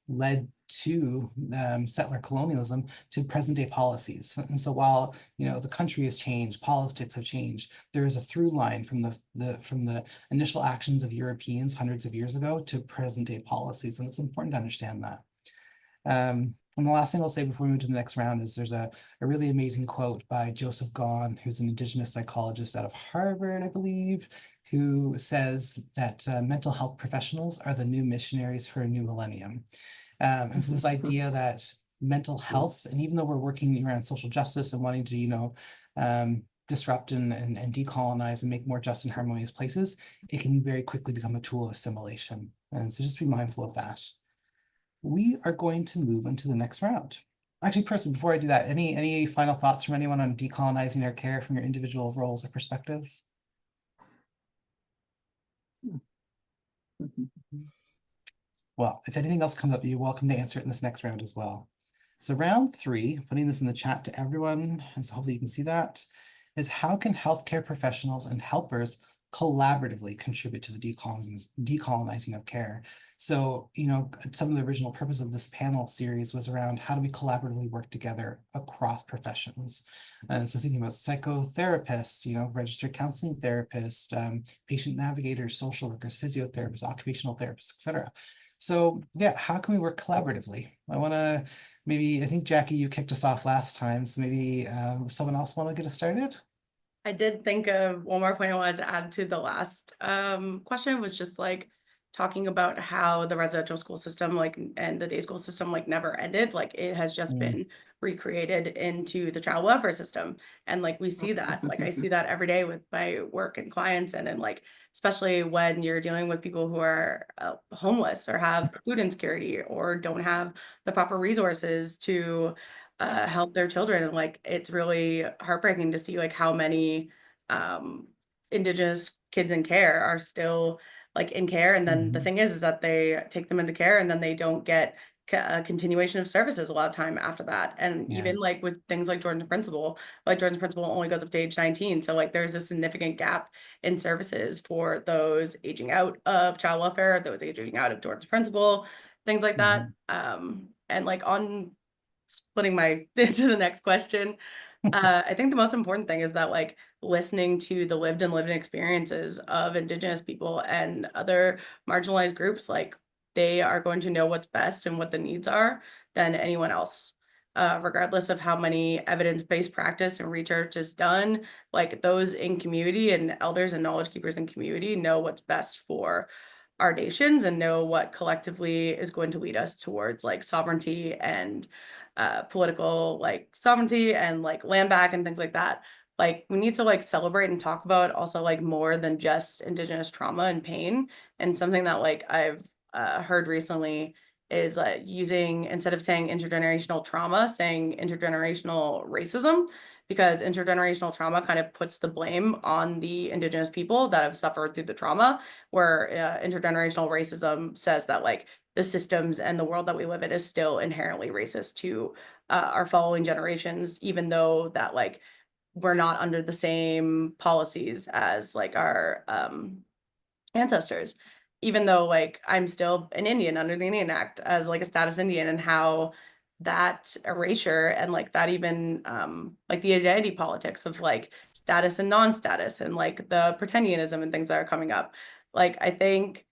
led to settler colonialism to present day policies. And so while, the country has changed, politics have changed, there is a through line from the initial actions of Europeans hundreds of years ago to present day policies. And it's important to understand that. And the last thing I'll say before we move to the next round is there's a really amazing quote by Joseph Gahn, who's an Indigenous psychologist out of Harvard, I believe, who says that mental health professionals are the new missionaries for a new millennium. And so this idea that mental health, and even though we're working around social justice and wanting to, disrupt and decolonize and make more just and harmonious places, it can very quickly become a tool of assimilation. And so just be mindful of that. We are going to move into the next round. Actually, Percy, before I do that, any final thoughts from anyone on decolonizing their care from your individual roles or perspectives? Well, if anything else comes up, you're welcome to answer it in this next round as well. So round 3, putting this in the chat to everyone, and so hopefully you can see that, is how can healthcare professionals and helpers collaboratively contribute to the decolonizing of care? So, some of the original purpose of this panel series was around how do we collaboratively work together across professions? And so thinking about psychotherapists, registered counseling therapists, patient navigators, social workers, physiotherapists, occupational therapists, etc. So yeah, how can we work collaboratively? I think Jackie, you kicked us off last time, so maybe someone else want to get us started? I did think of one more point I wanted to add to the last question, was just like talking about how the residential school system and the day school system never ended. Like it has just been recreated into the child welfare system. And we see that, I see that every day with my work and clients, and then especially when you're dealing with people who are homeless or have food insecurity or don't have the proper resources to help their children. And it's really heartbreaking to see how many Indigenous kids in care are still in care. And then the thing is that they take them into care and then they don't get a continuation of services a lot of time after that. And even with things like Jordan's Principle only goes up to age 19. So there's a significant gap in services for those aging out of child welfare, those aging out of Jordan's Principle, things like that. And on splitting into the next question, I think the most important thing is that listening to the lived and lived experiences of Indigenous people and other marginalized groups, they are going to know what's best and what the needs are than anyone else. Regardless of how many evidence-based practice and research is done, those in community and elders and knowledge keepers in community know what's best for our nations and know what collectively is going to lead us towards sovereignty and political sovereignty and land back and things like that. like we need to like celebrate and talk about also like more than just Indigenous trauma and pain. And something that like I've heard recently is using, instead of saying intergenerational trauma, saying intergenerational racism, because intergenerational trauma kind of puts the blame on the Indigenous people that have suffered through the trauma, where intergenerational racism says that like the systems and the world that we live in is still inherently racist to our following generations, even though that like we're not under the same policies as like our ancestors, even though like I'm still an Indian under the Indian Act as like a status Indian, and how that erasure and like that even like the identity politics of like status and non-status and like the pretendianism and things that are coming up. Like I think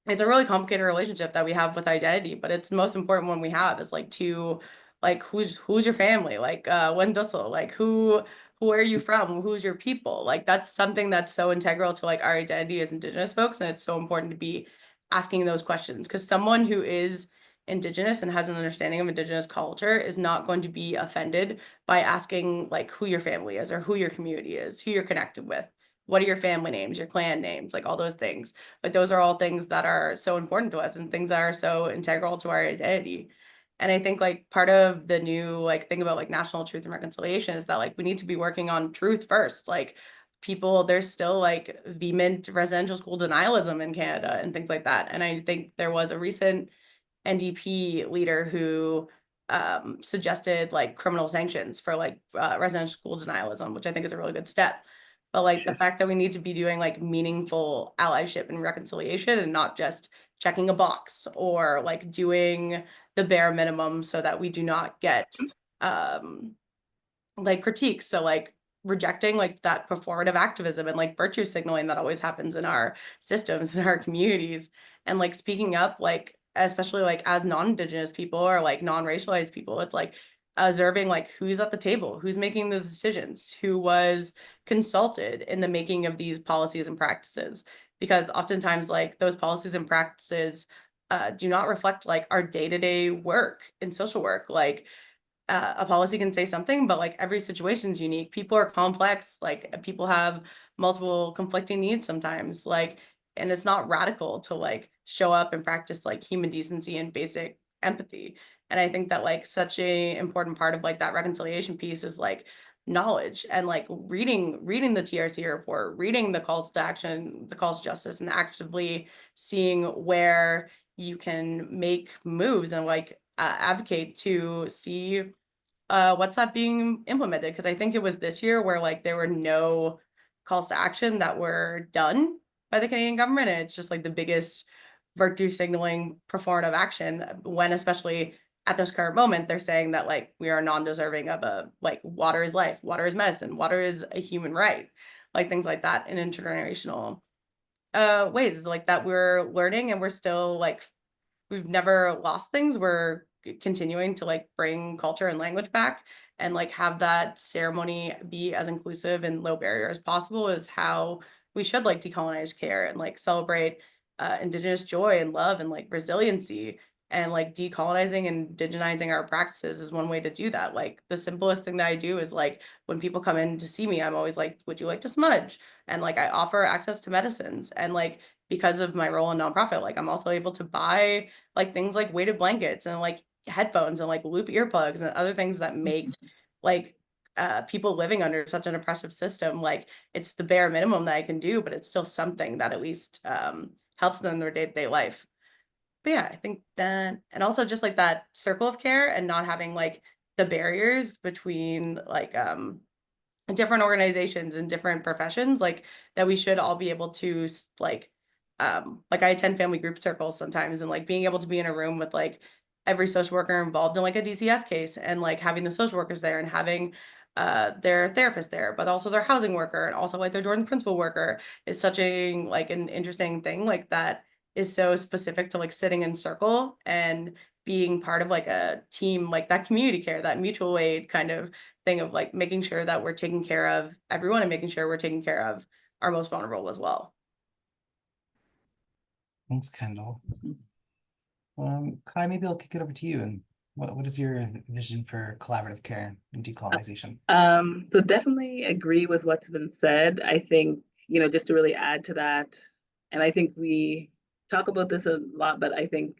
it's a really complicated relationship that we have with identity, but it's the most important one we have is like to like who's your family, like Wendussel, like who are you from, who's your people, like that's something that's so integral to like our identity as Indigenous folks, and it's so important to be asking those questions, because someone who is Indigenous and has an understanding of Indigenous culture is not going to be offended by asking like who your family is or who your community is, who you're connected with, what are your family names, your clan names, like all those things. Like those are all things that are so important to us and things that are so integral to our identity. And I think like part of the new like thing about like national truth and reconciliation is that like we need to be working on truth first. Like people, there's still like vehement residential school denialism in Canada and things like that. And I think there was a recent NDP leader who suggested like criminal sanctions for like residential school denialism, which I think is a really good step. But like the fact that we need to be doing like meaningful allyship and reconciliation and not just checking a box or like doing the bare minimum so that we do not get like critiques. So like rejecting like that performative activism and like virtue signaling that always happens in our systems, in our communities, and like speaking up, like especially like as non-Indigenous people or like non-racialized people, it's like observing like who's at the table, who's making those decisions, who was consulted in the making of these policies and practices, because oftentimes like those policies and practices do not reflect like our day-to-day work in social work. Like a policy can say something, but like every situation is unique. People are complex, like people have multiple conflicting needs sometimes, like, and it's not radical to like show up and practice like human decency and basic empathy. And I think that like such a important part of like that reconciliation piece is like knowledge and like reading the TRC report, reading the calls to action, the calls to justice, and actively seeing where you can make moves and like advocate to see what's that being implemented, because I think it was this year where like there were no calls to action that were done by the Canadian government, and it's just like the biggest virtue signaling performative action, when especially at this current moment they're saying that like we are non-deserving of a like water is life, water is medicine, water is a human right, like things like that in intergenerational ways like that we're learning, and we're still like we've never lost things. We're continuing to like bring culture and language back, and like have that ceremony be as inclusive and low barrier as possible is how we should like decolonize care and like celebrate Indigenous joy and love and like resiliency. And like decolonizing and indigenizing our practices is one way to do that. Like the simplest thing that I do is like when people come in to see me, I'm always like, would you like to smudge? And like I offer access to medicines, and like because of my role in nonprofit, like I'm also able to buy like things like weighted blankets and like headphones and like loop earplugs and other things that make like people living under such an oppressive system, like it's the bare minimum that I can do, but it's still something that at least helps them in their day-to-day life. But yeah, I think that, and also just like that circle of care and not having like the barriers between like different organizations and different professions, like that we should all be able to like I attend family group circles sometimes, and like being able to be in a room with like every social worker involved in like a DCS case, and like having the social workers there and having their therapist there, but also their housing worker and also like their Jordan principal worker is such a like an interesting thing like that is so specific to like sitting in circle and being part of like a team, like that community care, that mutual aid kind of thing of like making sure that we're taking care of everyone and making sure we're taking care of our most vulnerable as well. Thanks, Kendall. Kai, maybe I'll kick it over to you and What is your vision for collaborative care and decolonization? So definitely agree with what's been said. I think, just to really add to that, and I think we talk about this a lot, but I think,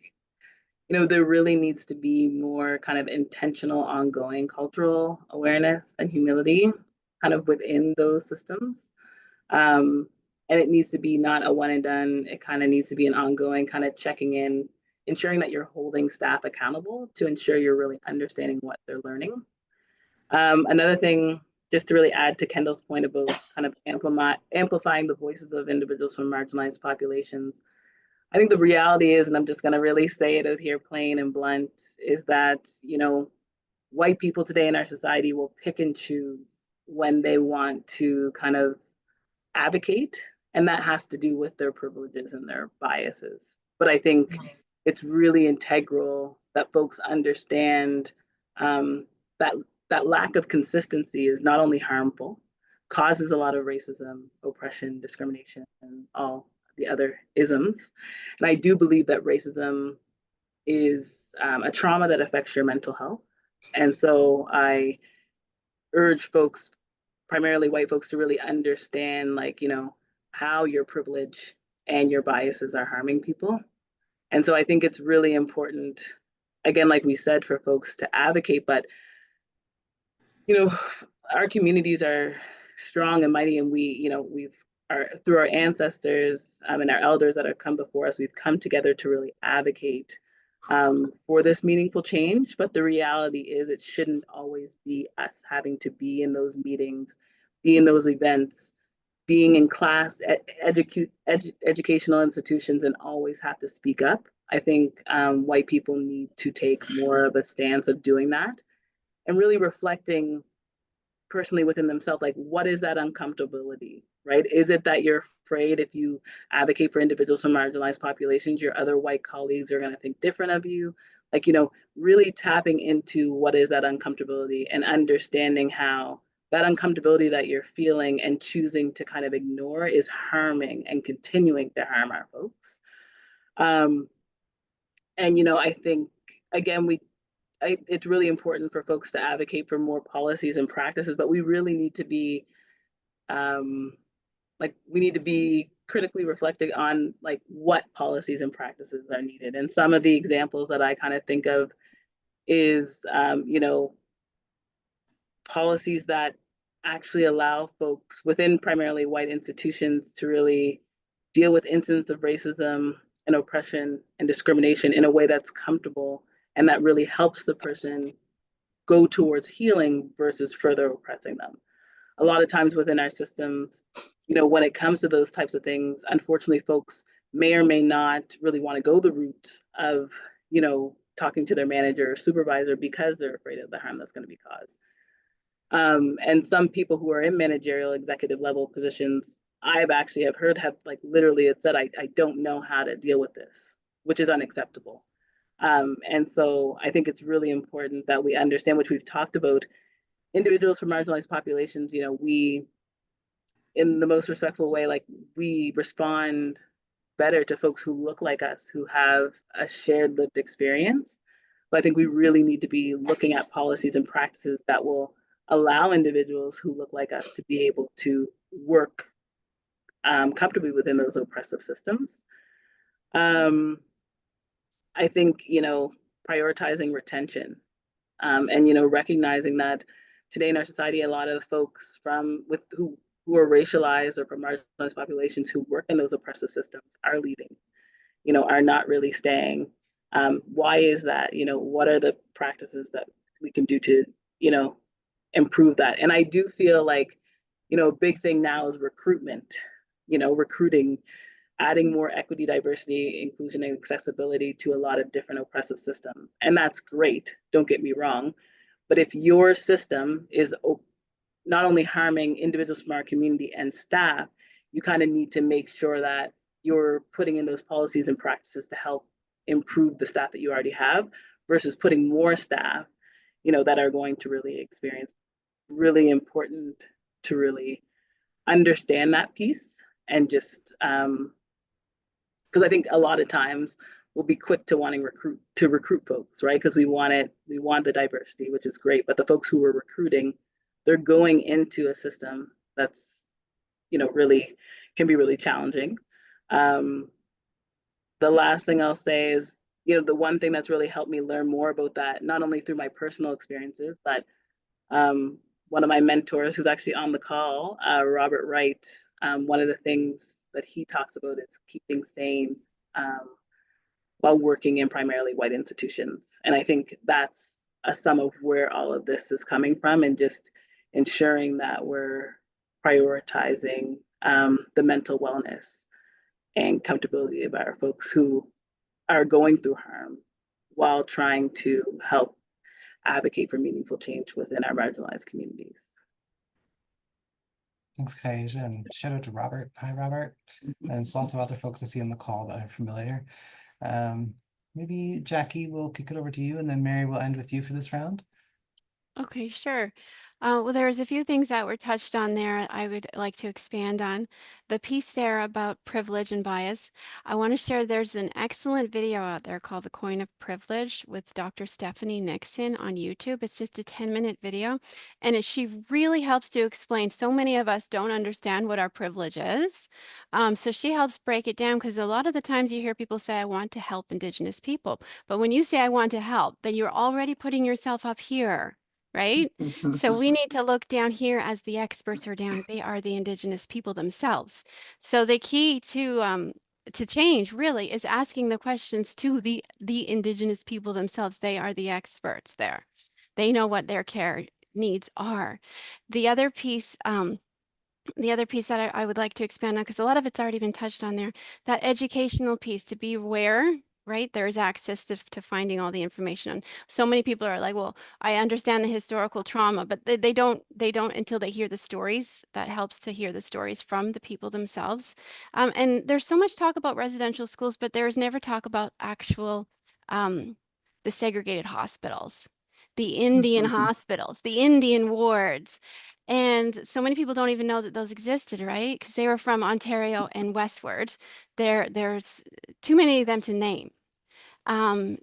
there really needs to be more kind of intentional, ongoing cultural awareness and humility kind of within those systems. And it needs to be not a one and done. It kind of needs to be an ongoing kind of checking in, ensuring that you're holding staff accountable to ensure you're really understanding what they're learning. Another thing, just to really add to Kendall's point about kind of amplifying the voices of individuals from marginalized populations, I think the reality is, and I'm just going to really say it out here plain and blunt, is that, white people today in our society will pick and choose when they want to kind of advocate, and that has to do with their privileges and their biases. But I think it's really integral that folks understand that that lack of consistency is not only harmful, causes a lot of racism, oppression, discrimination, and all the other isms. And I do believe that racism is a trauma that affects your mental health. And so I urge folks, primarily white folks, to really understand, like, how your privilege and your biases are harming people. And so I think it's really important, again, like we said, for folks to advocate, but, our communities are strong and mighty, and we've through our ancestors and our elders that have come before us, we've come together to really advocate for this meaningful change. But the reality is, it shouldn't always be us having to be in those meetings, be in those events, being in class, educational institutions, and always have to speak up. I think white people need to take more of a stance of doing that and really reflecting personally within themselves, like, what is that uncomfortability, right? Is it that you're afraid if you advocate for individuals from marginalized populations, your other white colleagues are going to think different of you? Like, really tapping into what is that uncomfortability and understanding how that uncomfortability that you're feeling and choosing to kind of ignore is harming and continuing to harm our folks. And I think, again, it's really important for folks to advocate for more policies and practices, but we really need to be we need to be critically reflecting on, like, what policies and practices are needed. And some of the examples that I kind of think of is policies that actually allow folks within primarily white institutions to really deal with incidents of racism and oppression and discrimination in a way that's comfortable and that really helps the person go towards healing versus further oppressing them. A lot of times within our systems, when it comes to those types of things, unfortunately, folks may or may not really want to go the route of, talking to their manager or supervisor because they're afraid of the harm that's going to be caused. And some people who are in managerial executive level positions, I've heard have like literally it said, I don't know how to deal with this, which is unacceptable. And so I think it's really important that we understand, which we've talked about, individuals from marginalized populations, we, in the most respectful way, like, we respond better to folks who look like us, who have a shared lived experience. But I think we really need to be looking at policies and practices that will allow individuals who look like us to be able to work comfortably within those oppressive systems. I think, prioritizing retention and, recognizing that today in our society, a lot of folks who are racialized or from marginalized populations who work in those oppressive systems are leaving, are not really staying. Why is that? What are the practices that we can do to, improve that? And I do feel like, a big thing now is recruitment, recruiting, adding more equity, diversity, inclusion, and accessibility to a lot of different oppressive systems. And that's great, don't get me wrong. But if your system is not only harming individuals from our community and staff, you kind of need to make sure that you're putting in those policies and practices to help improve the staff that you already have versus putting more staff, that are going to really experience. Really important to really understand that piece and just because I think a lot of times will be quick to wanting recruit folks, right? Because we want the diversity, which is great. But the folks who we're recruiting, they're going into a system that's, really can be really challenging. The last thing I'll say is, the one thing that's really helped me learn more about that, not only through my personal experiences, but one of my mentors who's actually on the call, Robert Wright, one of the things that he talks about is keeping sane while working in primarily white institutions. And I think that's a sum of where all of this is coming from, and just ensuring that we're prioritizing the mental wellness and comfortability of our folks who are going through harm while trying to help advocate for meaningful change within our marginalized communities. Thanks, Kyiaisha, and shout out to Robert. Hi, Robert. And lots of other folks I see on the call that are familiar. Maybe Jackie, we'll kick it over to you, and then Mary will end with you for this round. Okay, sure. Well, there's a few things that were touched on there I would like to expand on. The piece there about privilege and bias. I want to share there's an excellent video out there called The Coin of Privilege with Dr. Stephanie Nixon on YouTube. It's just a 10-minute video, and she really helps to explain. So many of us don't understand what our privilege is. So she helps break it down, because a lot of the times you hear people say, I want to help Indigenous people. But when you say, I want to help, then you're already putting yourself up here. Right? So we need to look down here as the experts are down. They are the Indigenous people themselves. So the key to change really is asking the questions to the Indigenous people themselves. They are the experts there. They know what their care needs are. The other piece that I would like to expand on, because a lot of it's already been touched on there, that educational piece, to be aware, right? There's access to finding all the information. And so many people are like, well, I understand the historical trauma, but they don't until they hear the stories. That helps to hear the stories from the people themselves. And there's so much talk about residential schools, but there's never talk about actual the segregated hospitals, the Indian hospitals, the Indian wards. And so many people don't even know that those existed, right? Because they were from Ontario and westward. There's too many of them to name.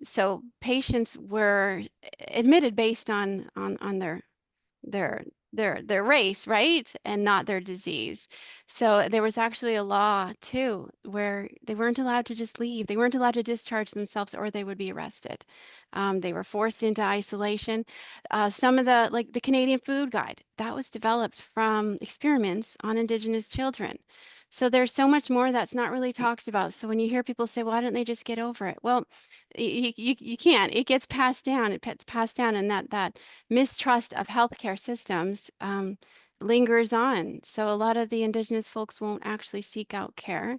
So patients were admitted based on their race, right? And not their disease. So there was actually a law too, where they weren't allowed to just leave. They weren't allowed to discharge themselves, or they would be arrested. They were forced into isolation. Some of the Canadian Food Guide, that was developed from experiments on Indigenous children. So there's so much more that's not really talked about. So when you hear people say, why don't they just get over it? Well, you can't. It gets passed down. It gets passed down, and that mistrust of healthcare systems lingers on. So a lot of the Indigenous folks won't actually seek out care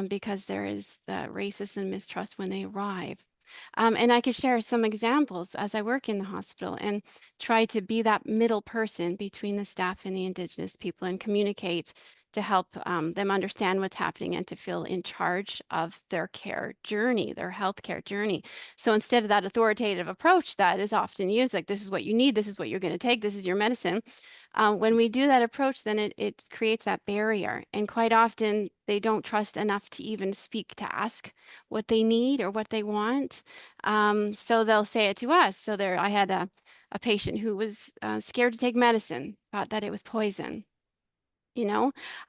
because there is the racism and mistrust when they arrive. And I could share some examples as I work in the hospital and try to be that middle person between the staff and the Indigenous people and communicate to help them understand what's happening and to feel in charge of their care journey, their healthcare journey. So instead of that authoritative approach that is often used, like this is what you need, this is what you're going to take, this is your medicine. When we do that approach, then it creates that barrier. And quite often they don't trust enough to even speak to ask what they need or what they want. So they'll say it to us. So I had a patient who was scared to take medicine, thought that it was poison.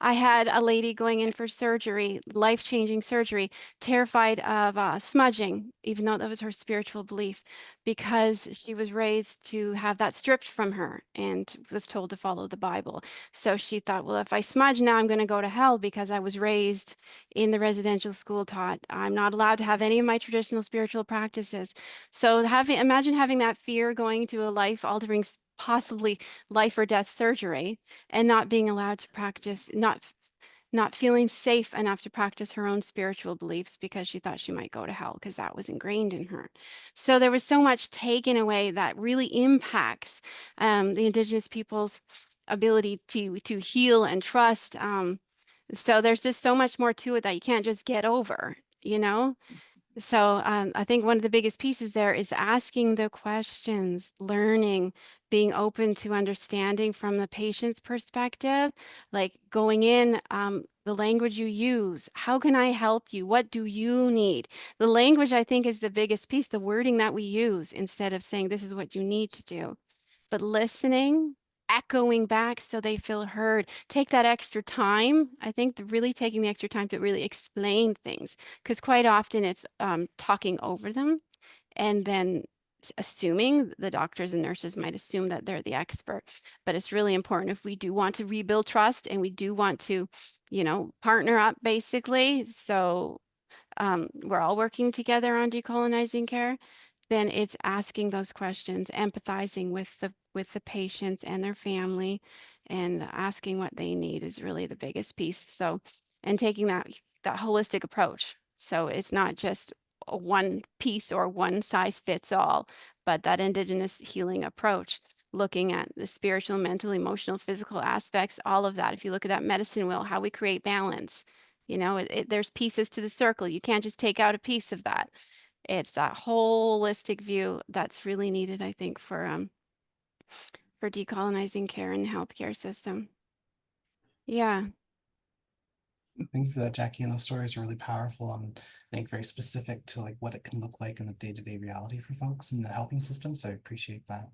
I had a lady going in for surgery, life-changing surgery, terrified of smudging, even though that was her spiritual belief, because she was raised to have that stripped from her and was told to follow the Bible. So she thought, well, if I smudge now, I'm going to go to hell, because I was raised in the residential school taught I'm not allowed to have any of my traditional spiritual practices. So imagine having that fear going to a life-altering, possibly life or death surgery, and not being allowed to practice, not feeling safe enough to practice her own spiritual beliefs because she thought she might go to hell, because that was ingrained in her. So there was so much taken away that really impacts the Indigenous people's ability to heal and trust. So there's just so much more to it that you can't just get over, So I think one of the biggest pieces there is asking the questions, learning, being open to understanding from the patient's perspective, like going in, the language you use. How can I help you? What do you need? The language, I think, is the biggest piece, the wording that we use instead of saying this is what you need to do. But listening, echoing back so they feel heard. Take that extra time. I think really taking the extra time to really explain things, because quite often it's talking over them and then assuming the doctors and nurses might assume that they're the expert. But it's really important if we do want to rebuild trust and we do want to, partner up basically. So we're all working together on decolonizing care, then it's asking those questions, empathizing with the patients and their family, and asking what they need is really the biggest piece. So, and taking that holistic approach. So it's not just a one piece or one size fits all, but that Indigenous healing approach, looking at the spiritual, mental, emotional, physical aspects, all of that. If you look at that medicine wheel, how we create balance, there's pieces to the circle. You can't just take out a piece of that. It's that holistic view that's really needed, I think, for decolonizing care in the healthcare system. Yeah. Thank you for that, Jackie. And those stories are really powerful and I think very specific to like what it can look like in the day-to-day reality for folks in the helping system. So I appreciate that.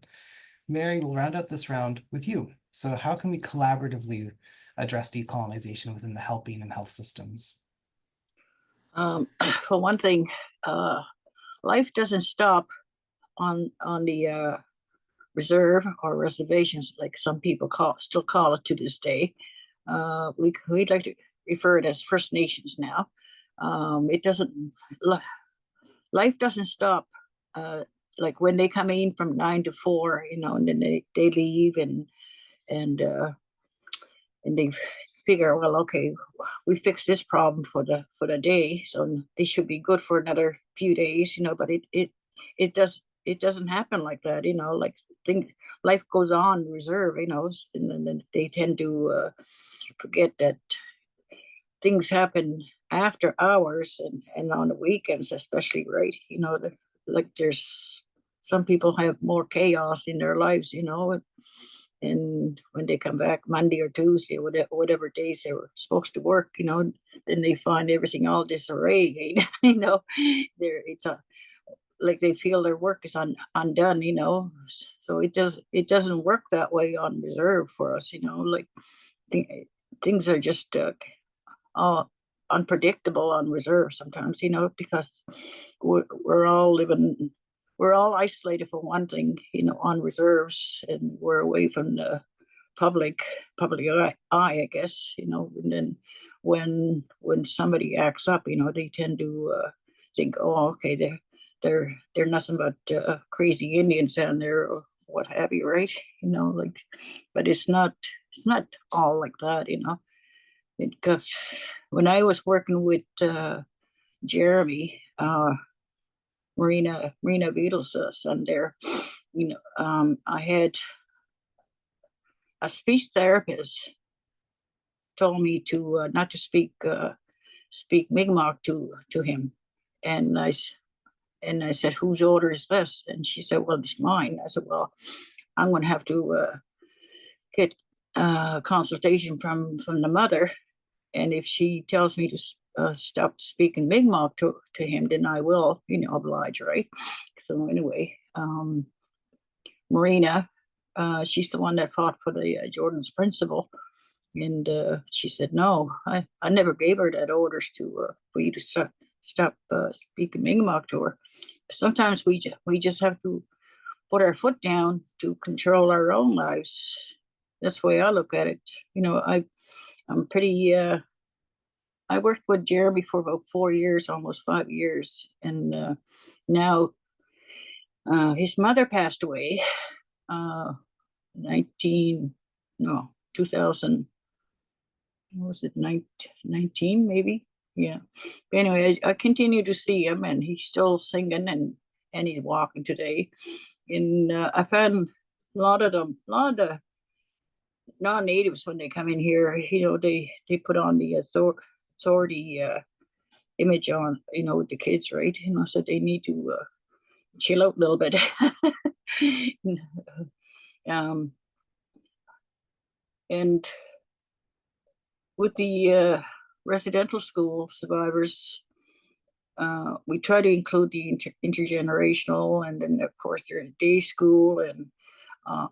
Mary, we'll round out this round with you. So how can we collaboratively address decolonization within the helping and health systems? For one thing, life doesn't stop on the reserve or reservations, like some people still call it to this day. We'd like to refer it as First Nations now. Life doesn't stop. Like when they come in from 9 to 4, and then they leave and they figure, well, okay, we fixed this problem for the day, so they should be good for another few days, but it doesn't happen like that, like life goes on reserve, and then they tend to forget that things happen after hours and on the weekends, especially, right? Like there's some people have more chaos in their lives, and when they come back Monday or Tuesday, whatever days they were supposed to work, then they find everything all disarray again. It's like they feel their work is undone, so it doesn't work that way on reserve for us, like things are just unpredictable on reserve sometimes, because we're all isolated for one thing, on reserves, and we're away from the public eye, I guess, and then when somebody acts up, they tend to think, oh, okay, they're nothing but crazy Indians down there or what have you, right? Like, but it's not all like that, because when I was working with Jeremy, Marina Beatles' son there, I had a speech therapist told me to not to speak Mi'kmaq to him, and I said, whose order is this? And she said, well, it's mine. I said, well, I'm going to have to get consultation from the mother, and if she tells me to stop speaking Mi'kmaq to him, then I will, oblige, right? So anyway, Marina, she's the one that fought for the Jordan's principle, and she said, no, I never gave her that orders for you to stop speaking Mi'kmaq to her. Sometimes we just have to put our foot down to control our own lives. That's the way I look at it. I'm pretty. I worked with Jeremy for about 4 years, almost 5 years, and now his mother passed away. 2000. What was it, 19 maybe? Yeah. But anyway, I continue to see him, and he's still singing and he's walking today. And I found a lot of the non-natives, when they come in here, they put on the authority image on, with the kids, right? So they need to chill out a little bit. And with the residential school survivors, we try to include the intergenerational, and then of course there's day school and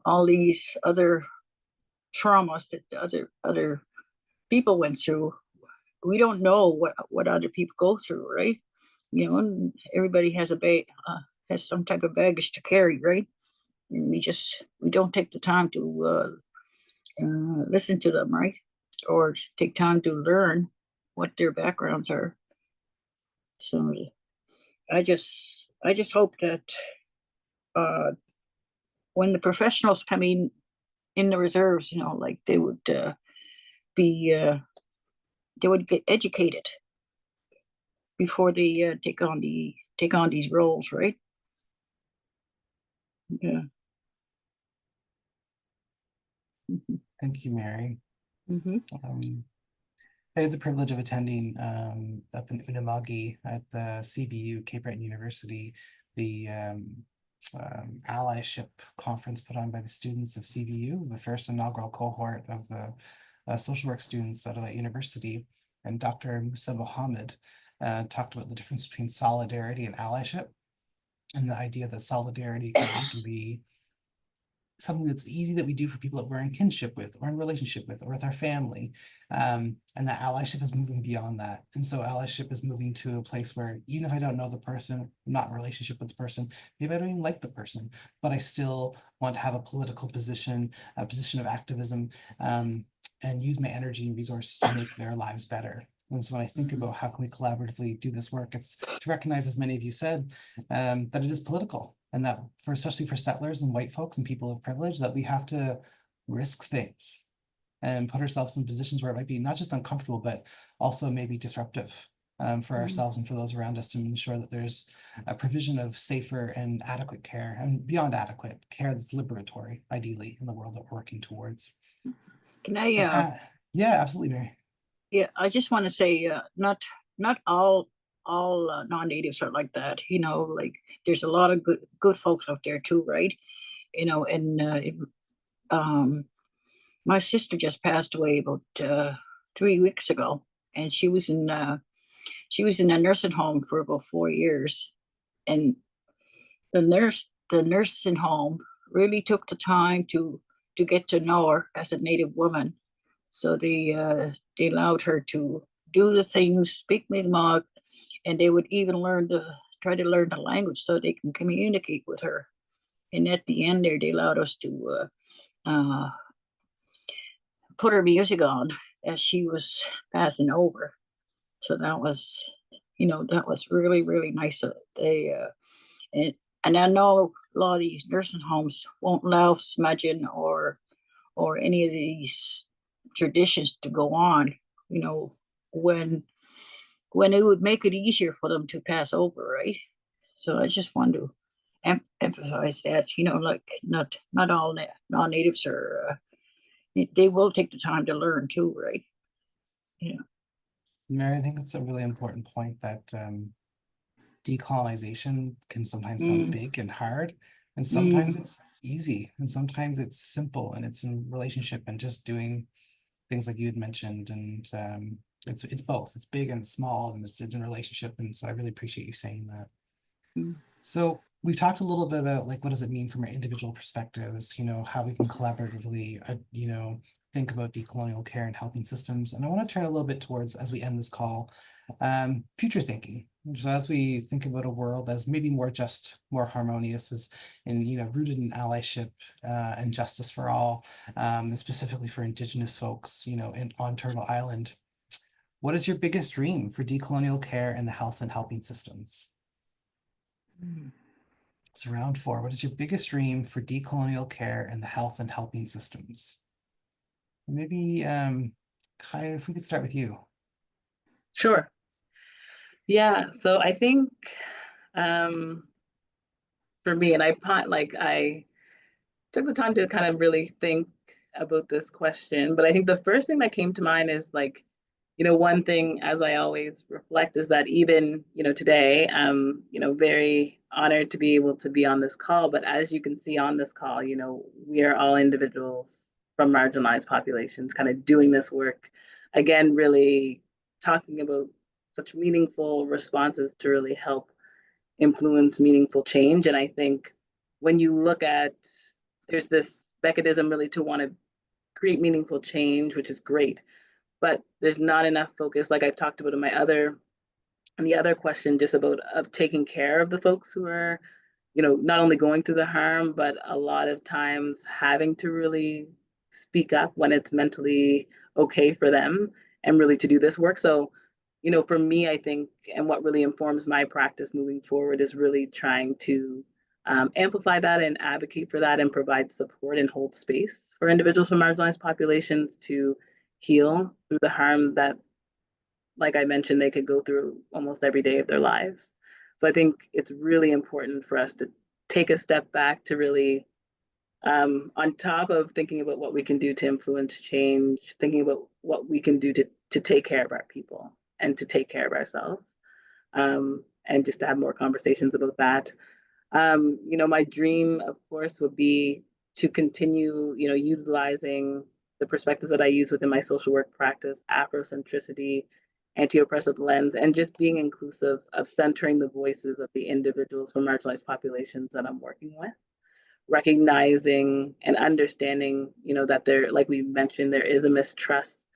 all these other traumas that the other people went through. We don't know what other people go through, right? And everybody has has some type of baggage to carry, right? And we don't take the time to listen to them, right? Or take time to learn what their backgrounds are. So I just hope that when the professionals come in the reserves, like they would they would get educated before they take on these roles, right? Yeah. Mm-hmm. Thank you, Mary. Mm-hmm. I had the privilege of attending up in Unama'ki at the CBU, Cape Breton University, the allyship conference put on by the students of CBU, the first inaugural cohort of the social work students out of that university. And Dr. Musa Mohammed talked about the difference between solidarity and allyship, and the idea that solidarity can be something that's easy that we do for people that we're in kinship with or in relationship with or with our family. And that allyship is moving beyond that. And so allyship is moving to a place where even if I don't know the person, I'm not in a relationship with the person, maybe I don't even like the person, but I still want to have a political position, a position of activism, and use my energy and resources to make their lives better. And so when I think about how can we collaboratively do this work, it's to recognize, as many of you said, that it is political. And that especially for settlers and white folks and people of privilege, that we have to risk things and put ourselves in positions where it might be not just uncomfortable, but also maybe disruptive for ourselves and for those around us, to ensure that there's a provision of safer and adequate care, and beyond adequate care that's liberatory, ideally, in the world that we're working towards. Can I? Yeah, absolutely, Mary. Yeah, I just want to say, not all non-natives are like that. Like there's a lot of good folks out there too, right? And my sister just passed away about 3 weeks ago, and she was in a nursing home for about 4 years, and the nursing home really took the time to get to know her as a Native woman. So they allowed her to do the things, speak Mi'kmaq, and they would even try to learn the language so they can communicate with her. And at the end there, they allowed us to put her music on as she was passing over. So that was, really, really nice. And I know a lot of these nursing homes won't allow smudging or any of these traditions to go on, when it would make it easier for them to pass over, right? So I just want to emphasize that, like not all non-natives are, they will take the time to learn too, right? Yeah. Mary, I think it's a really important point that decolonization can sometimes sound big and hard, and sometimes it's easy, and sometimes it's simple, and it's in relationship and just doing things like you had mentioned, and it's both. It's big and it's small, and it's in relationship, and so I really appreciate you saying that. So we've talked a little bit about like what does it mean from our individual perspectives, how we can collaboratively, think about decolonial care and helping systems. And I want to turn a little bit towards, as we end this call, future thinking. So as we think about a world that's maybe more just, more harmonious, and rooted in allyship and justice for all, and specifically for Indigenous folks, on Turtle Island, what is your biggest dream for decolonial care and the health and helping systems? It's round 4. What is your biggest dream for decolonial care and the health and helping systems? Maybe, Kyiaisha, if we could start with you. Sure. Yeah, so I think for me, and I took the time to kind of really think about this question, but I think the first thing that came to mind is like one thing, as I always reflect, is that even, today, I'm, very honored to be able to be on this call. But as you can see on this call, we are all individuals from marginalized populations kind of doing this work. Again, really talking about such meaningful responses to really help influence meaningful change. And I think when you look at, there's this mechanism really to want to create meaningful change, which is great, but there's not enough focus, like I've talked about in the other question, just about of taking care of the folks who are, not only going through the harm, but a lot of times having to really speak up when it's mentally okay for them and really to do this work. So, for me, I think, and what really informs my practice moving forward is really trying to amplify that and advocate for that and provide support and hold space for individuals from marginalized populations to heal through the harm that, like I mentioned, they could go through almost every day of their lives. So I think it's really important for us to take a step back to really, on top of thinking about what we can do to influence change, thinking about what we can do to take care of our people and to take care of ourselves, and just to have more conversations about that. My dream, of course, would be to continue, utilizing the perspectives that I use within my social work practice, Afrocentricity, anti-oppressive lens, and just being inclusive of centering the voices of the individuals from marginalized populations that I'm working with, recognizing and understanding, that there, like we mentioned, there is a mistrust.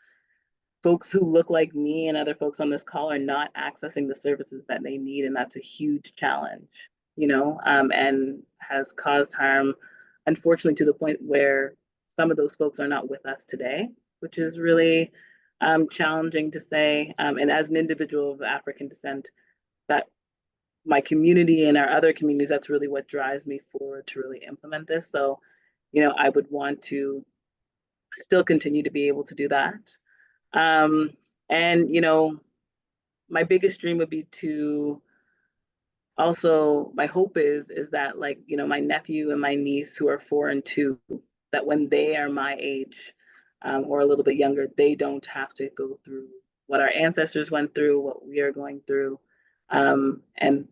Folks who look like me and other folks on this call are not accessing the services that they need, and that's a huge challenge, and has caused harm, unfortunately, to the point where some of those folks are not with us today, which is really challenging to say. And as an individual of African descent, that my community and our other communities, that's really what drives me forward to really implement this. So, I would want to still continue to be able to do that. And, my biggest dream would be to also, my hope is that, like, my nephew and my niece who are 4 and 2, that when they are my age, or a little bit younger, they don't have to go through what our ancestors went through, what we are going through, and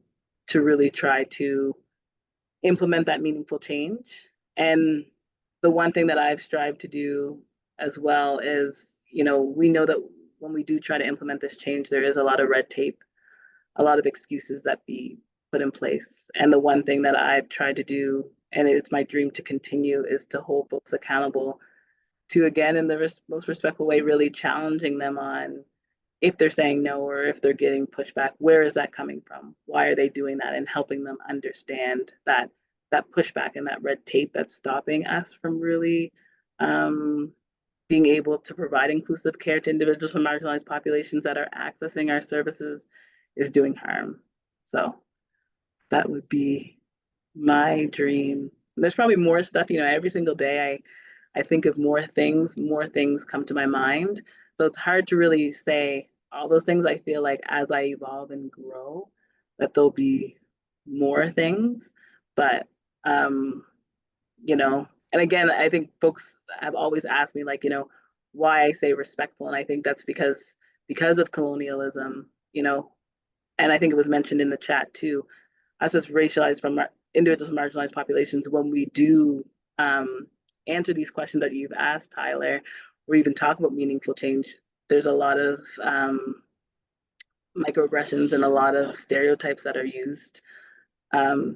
to really try to implement that meaningful change. And the one thing that I've strived to do as well is, we know that when we do try to implement this change, there is a lot of red tape, a lot of excuses that be put in place. And the one thing that I've tried to do, and it's my dream to continue, is to hold folks accountable to, again, in the most respectful way, really challenging them on if they're saying no or if they're getting pushback, where is that coming from? Why are they doing that? And helping them understand that pushback and that red tape that's stopping us from really being able to provide inclusive care to individuals from marginalized populations that are accessing our services is doing harm. So that would be my dream. There's probably more stuff, every single day I think of more things come to my mind. So it's hard to really say all those things. I feel like as I evolve and grow, that there'll be more things. But, and again, I think folks have always asked me, like, why I say respectful. And I think that's because of colonialism, and I think it was mentioned in the chat too, us as racialized from individuals from marginalized populations, when we do answer these questions that you've asked, Tyler, or even talk about meaningful change, there's a lot of microaggressions and a lot of stereotypes that are used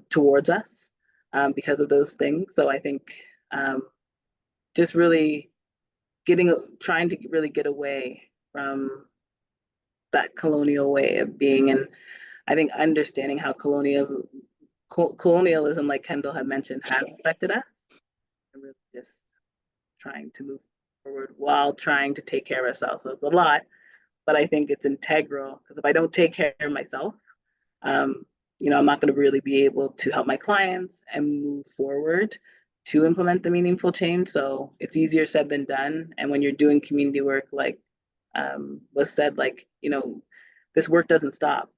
towards us because of those things. So I think just really trying to really get away from that colonial way of being. And I think understanding how colonialism, like Kendall had mentioned, has affected us, and really just trying to move forward while trying to take care of ourselves. So it's a lot, but I think it's integral, because if I don't take care of myself, I'm not going to really be able to help my clients and move forward to implement the meaningful change. So it's easier said than done. And when you're doing community work, like was said, like, this work doesn't stop,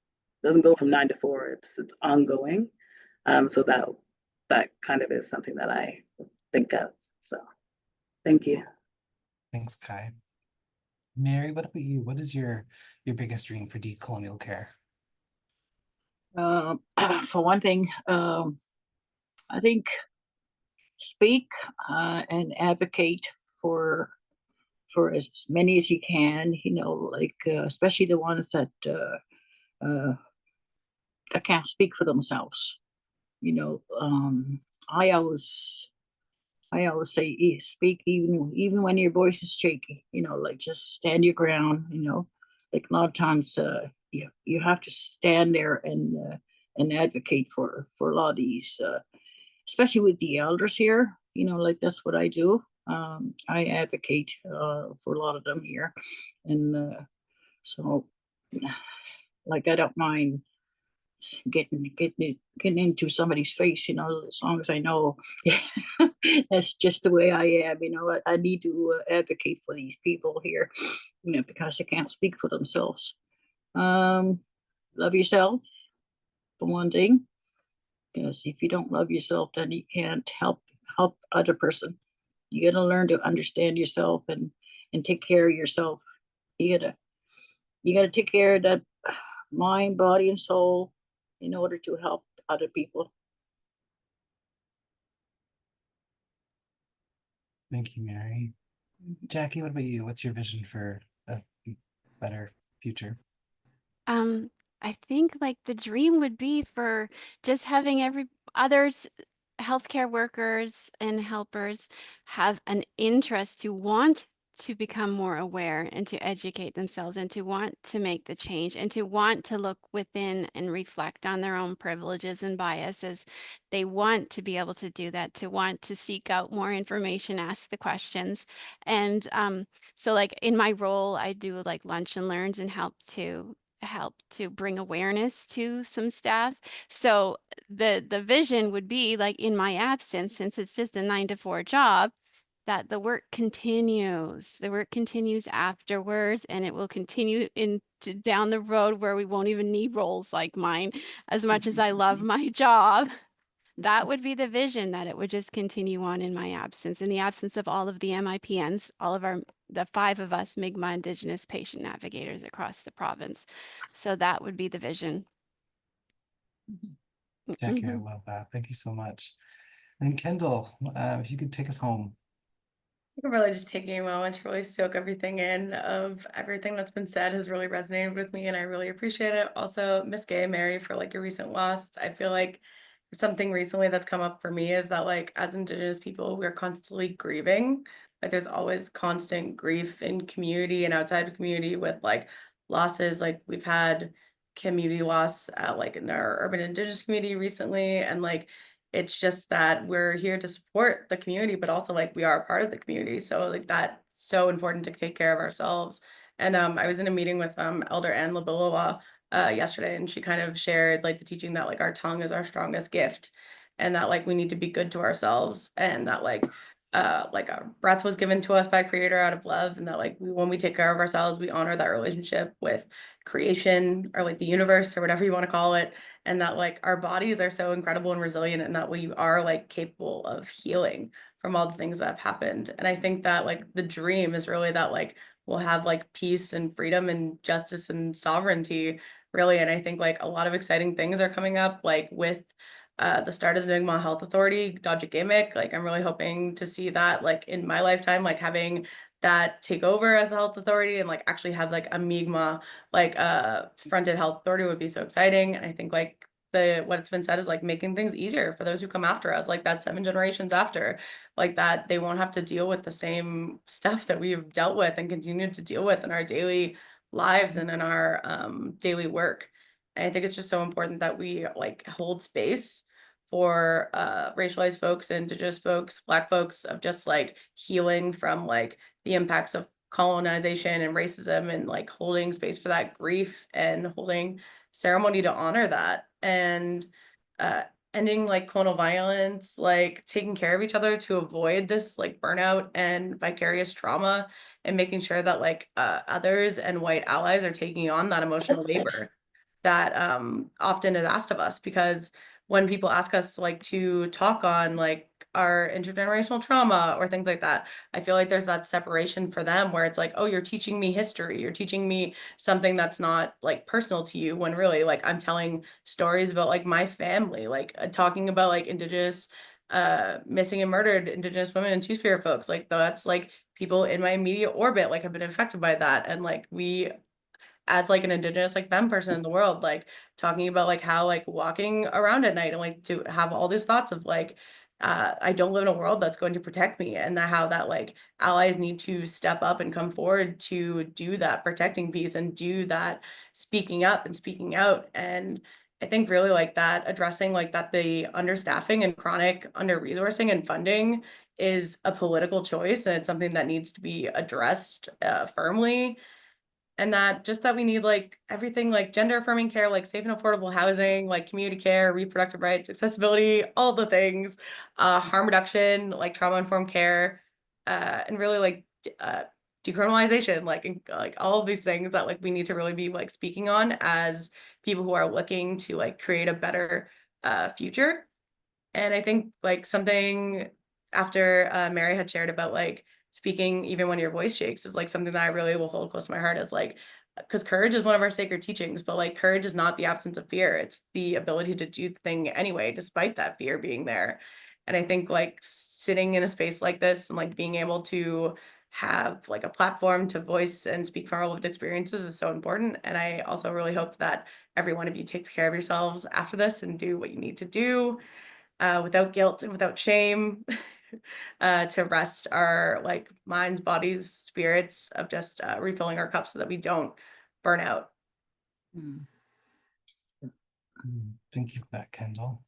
it doesn't go from 9 to 4, it's ongoing. So that kind of is something that I think of. So thank you. Thanks, Kai. Mary, what about you? What is your biggest dream for decolonial care? For one thing, I think speak and advocate for as many as you can. You know, like especially the ones uh, that can't speak for themselves. You know, I always say speak even when your voice is shaky. You know, like just stand your ground. You know, like a lot of times you have to stand there and advocate for a lot of these, especially with the elders here. You know, like that's what I do. I advocate for a lot of them here, and so like I don't mind getting into somebody's face, you know, as long as I know that's just the way I am. You know, I need to advocate for these people here, you know, because they can't speak for themselves. Love yourself for one thing, because if you don't love yourself, then you can't help other person. You got to learn to understand yourself and take care of yourself. You gotta take care of that mind, body, and soul in order to help other people. Thank you, Mary. Jackie, what about you? What's your vision for a better future? I think like the dream would be for just having every others, healthcare workers and helpers have an interest to want to become more aware and to educate themselves and to want to make the change and to want to look within and reflect on their own privileges and biases. They want to be able to do that, to want to seek out more information, ask the questions. And so like in my role, I do like lunch and learns and help to bring awareness to some staff. So the vision would be like in my absence, since it's just a 9 to 4 job, that the work continues. The work continues afterwards, and it will continue into down the road where we won't even need roles like mine. As much as I love my job, that would be the vision, that it would just continue on in my absence, in the absence of all of the MIPNs, all of the 5 of us Mi'kmaq Indigenous patient navigators across the province. So that would be the vision. Jackie, I love that. Thank you so much. And Kendall, if you could take us home. I'm really just taking a moment to really soak everything in of everything that's been said has really resonated with me, and I really appreciate it. Also, Miss Gay, Mary, for like your recent loss. I feel like something recently that's come up for me is that like as Indigenous people, we're constantly grieving. Like there's always constant grief in community and outside of community with like losses. Like we've had community loss like in our urban Indigenous community recently, and like it's just that we're here to support the community, but also like we are a part of the community. So like that's so important to take care of ourselves. And I was in a meeting with Elder Ann Labilowa yesterday, and she kind of shared like the teaching that like our tongue is our strongest gift, and that like we need to be good to ourselves, and that like our breath was given to us by Creator out of love, and that like when we take care of ourselves, we honor that relationship with creation or like the universe or whatever you want to call it, and that like our bodies are so incredible and resilient, and that we are like capable of healing from all the things that have happened. And I think that like the dream is really that like we'll have like peace and freedom and justice and sovereignty, really. And I think like a lot of exciting things are coming up, like with the start of the Mi'kmaq Health Authority, Dodgegamic. Like I'm really hoping to see that like in my lifetime, like having that take over as the health authority and like actually have like a Mi'kmaq like fronted health authority would be so exciting. And I think like what it's been said is like making things easier for those who come after us, like that 7 generations after, like that they won't have to deal with the same stuff that we've dealt with and continue to deal with in our daily lives and in our daily work. And I think it's just so important that we like hold space for racialized folks, Indigenous folks, Black folks, of just like healing from like the impacts of colonization and racism, and like holding space for that grief and holding ceremony to honor that, and uh, ending like colonial violence, like taking care of each other to avoid this like burnout and vicarious trauma, and making sure that like others and white allies are taking on that emotional labor that often is asked of us. Because when people ask us like to talk on like our intergenerational trauma or things like that. I feel like there's that separation for them where it's like, oh, you're teaching me history, you're teaching me something that's not like personal to you, when really like I'm telling stories about like my family, like talking about like Indigenous missing and murdered Indigenous women and Two-Spirit folks. Like that's like people in my immediate orbit like have been affected by that. And like we, as like an Indigenous like femme person in the world, like talking about like how like walking around at night and like to have all these thoughts of like I don't live in a world that's going to protect me, and that how that like allies need to step up and come forward to do that protecting piece and do that speaking up and speaking out. And I think really like that addressing like that the understaffing and chronic under-resourcing and funding is a political choice, and it's something that needs to be addressed firmly. And that just that we need like everything like gender affirming care, like safe and affordable housing, like community care, reproductive rights, accessibility, all the things, harm reduction, like trauma informed care, and really like decriminalization, like all of these things that like we need to really be like speaking on as people who are looking to like create a better future. And I think like something after Mary had shared about like speaking even when your voice shakes is like something that I really will hold close to my heart, is like, because courage is one of our sacred teachings, but like courage is not the absence of fear. It's the ability to do the thing anyway, despite that fear being there. And I think like sitting in a space like this and like being able to have like a platform to voice and speak from our lived experiences is so important. And I also really hope that every one of you takes care of yourselves after this and do what you need to do without guilt and without shame, to rest our like minds, bodies, spirits, of just refilling our cups so that we don't burn out. Thank you for that, Kendall.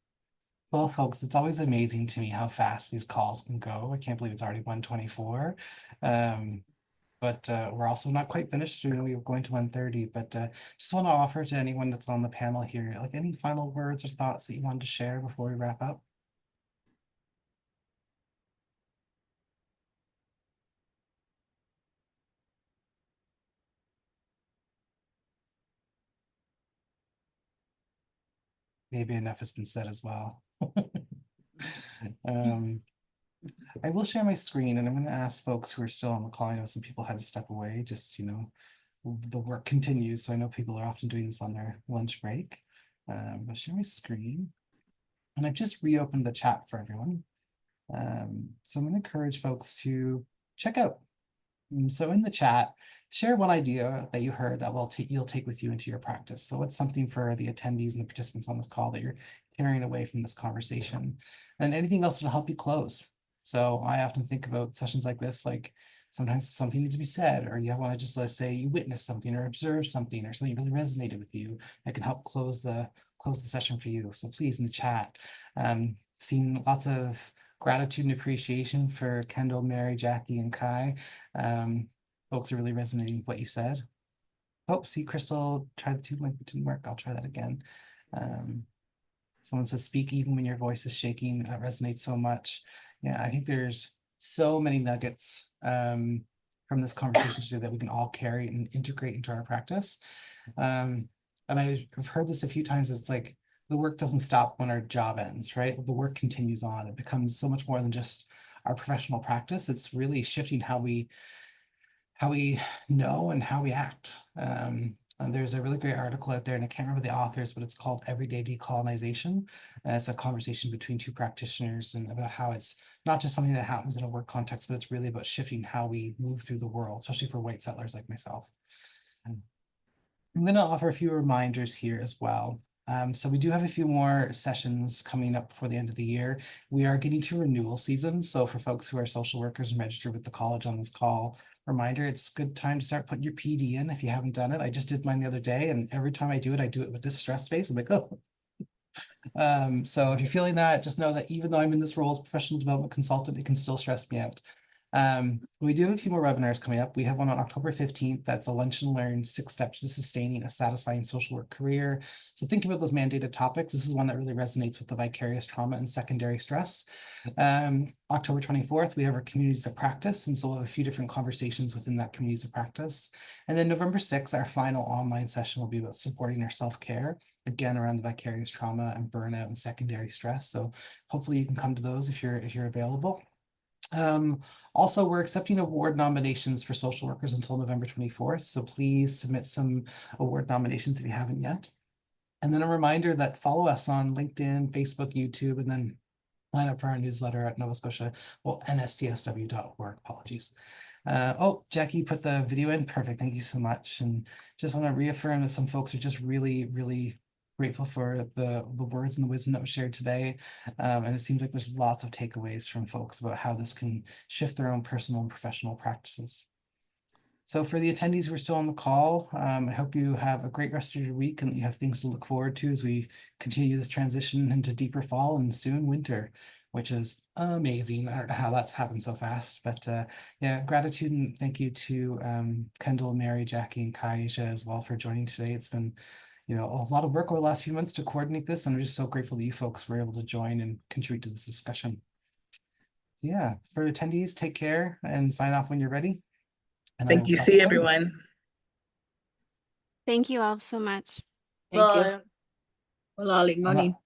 Well, folks, it's always amazing to me how fast these calls can go. I can't believe it's already 1:24. But we're also not quite finished. We were going to 1:30, but just want to offer to anyone that's on the panel here, like any final words or thoughts that you wanted to share before we wrap up? Maybe enough has been said as well. I will share my screen, and I'm going to ask folks who are still on the call. I know some people had to step away, just, the work continues. So I know people are often doing this on their lunch break. I'll share my screen. And I've just reopened the chat for everyone. So I'm going to encourage folks to check out. So in the chat, share one idea that you heard that you'll take with you into your practice. So what's something for the attendees and the participants on this call that you're carrying away from this conversation, and anything else to help you close. So I often think about sessions like this, like sometimes something needs to be said, or you want to just say you witnessed something or observed something or something really resonated with you that can help close the session for you. So please, in the chat, seeing lots of gratitude and appreciation for Kendall, Mary, Jackie, and Kai. Folks are really resonating with what you said. Oh, see, Crystal, try the tube link, it didn't work. I'll try that again. Someone says, speak even when your voice is shaking. That resonates so much. Yeah, I think there's so many nuggets from this conversation today that we can all carry and integrate into our practice. And I've heard this a few times. It's like the work doesn't stop when our job ends, right? The work continues on. It becomes so much more than just our professional practice. It's really shifting how we know and how we act. And there's a really great article out there, and I can't remember the authors, but it's called Everyday Decolonizing. It's a conversation between two practitioners and about how it's not just something that happens in a work context, but it's really about shifting how we move through the world, especially for white settlers like myself. I'm going to offer a few reminders here as well. So we do have a few more sessions coming up before the end of the year. We are getting to renewal season. So for folks who are social workers and registered with the college on this call, reminder, it's a good time to start putting your PD in if you haven't done it. I just did mine the other day, and every time I do it with this stress face. I'm like, oh. So if you're feeling that, just know that even though I'm in this role as professional development consultant, it can still stress me out. We do have a few more webinars coming up. We have one on October 15th. That's a lunch and learn 6 steps to sustaining a satisfying social work career. So think about those mandated topics. This is one that really resonates with the vicarious trauma and secondary stress. October 24th, we have our communities of practice. And so we'll have a few different conversations within that communities of practice. And then November 6th, our final online session will be about supporting our self-care. again, around the vicarious trauma and burnout and secondary stress. So hopefully you can come to those if you're available. Also, we're accepting award nominations for social workers until November 24th. So please submit some award nominations if you haven't yet. And then a reminder that follow us on LinkedIn, Facebook, YouTube, and then sign up for our newsletter at Nova Scotia, well, NSCSW.org, apologies. Oh, Jackie put the video in, perfect, thank you so much. And just want to reaffirm that some folks are just really, really grateful for the words and the wisdom that was shared today. And it seems like there's lots of takeaways from folks about how this can shift their own personal and professional practices. So for the attendees who are still on the call, I hope you have a great rest of your week and you have things to look forward to as we continue this transition into deeper fall and soon winter, which is amazing. I don't know how that's happened so fast, but yeah, gratitude and thank you to Kendall, Mary, Jackie, and Kyiaisha as well for joining today. It's been, you know, a lot of work over the last few months to coordinate this, and I'm just so grateful that you folks were able to join and contribute to this discussion. Yeah, for attendees, take care and sign off when you're ready. And Thank you. See everyone. Thank you all so much. Thank you. Bye. Wala ling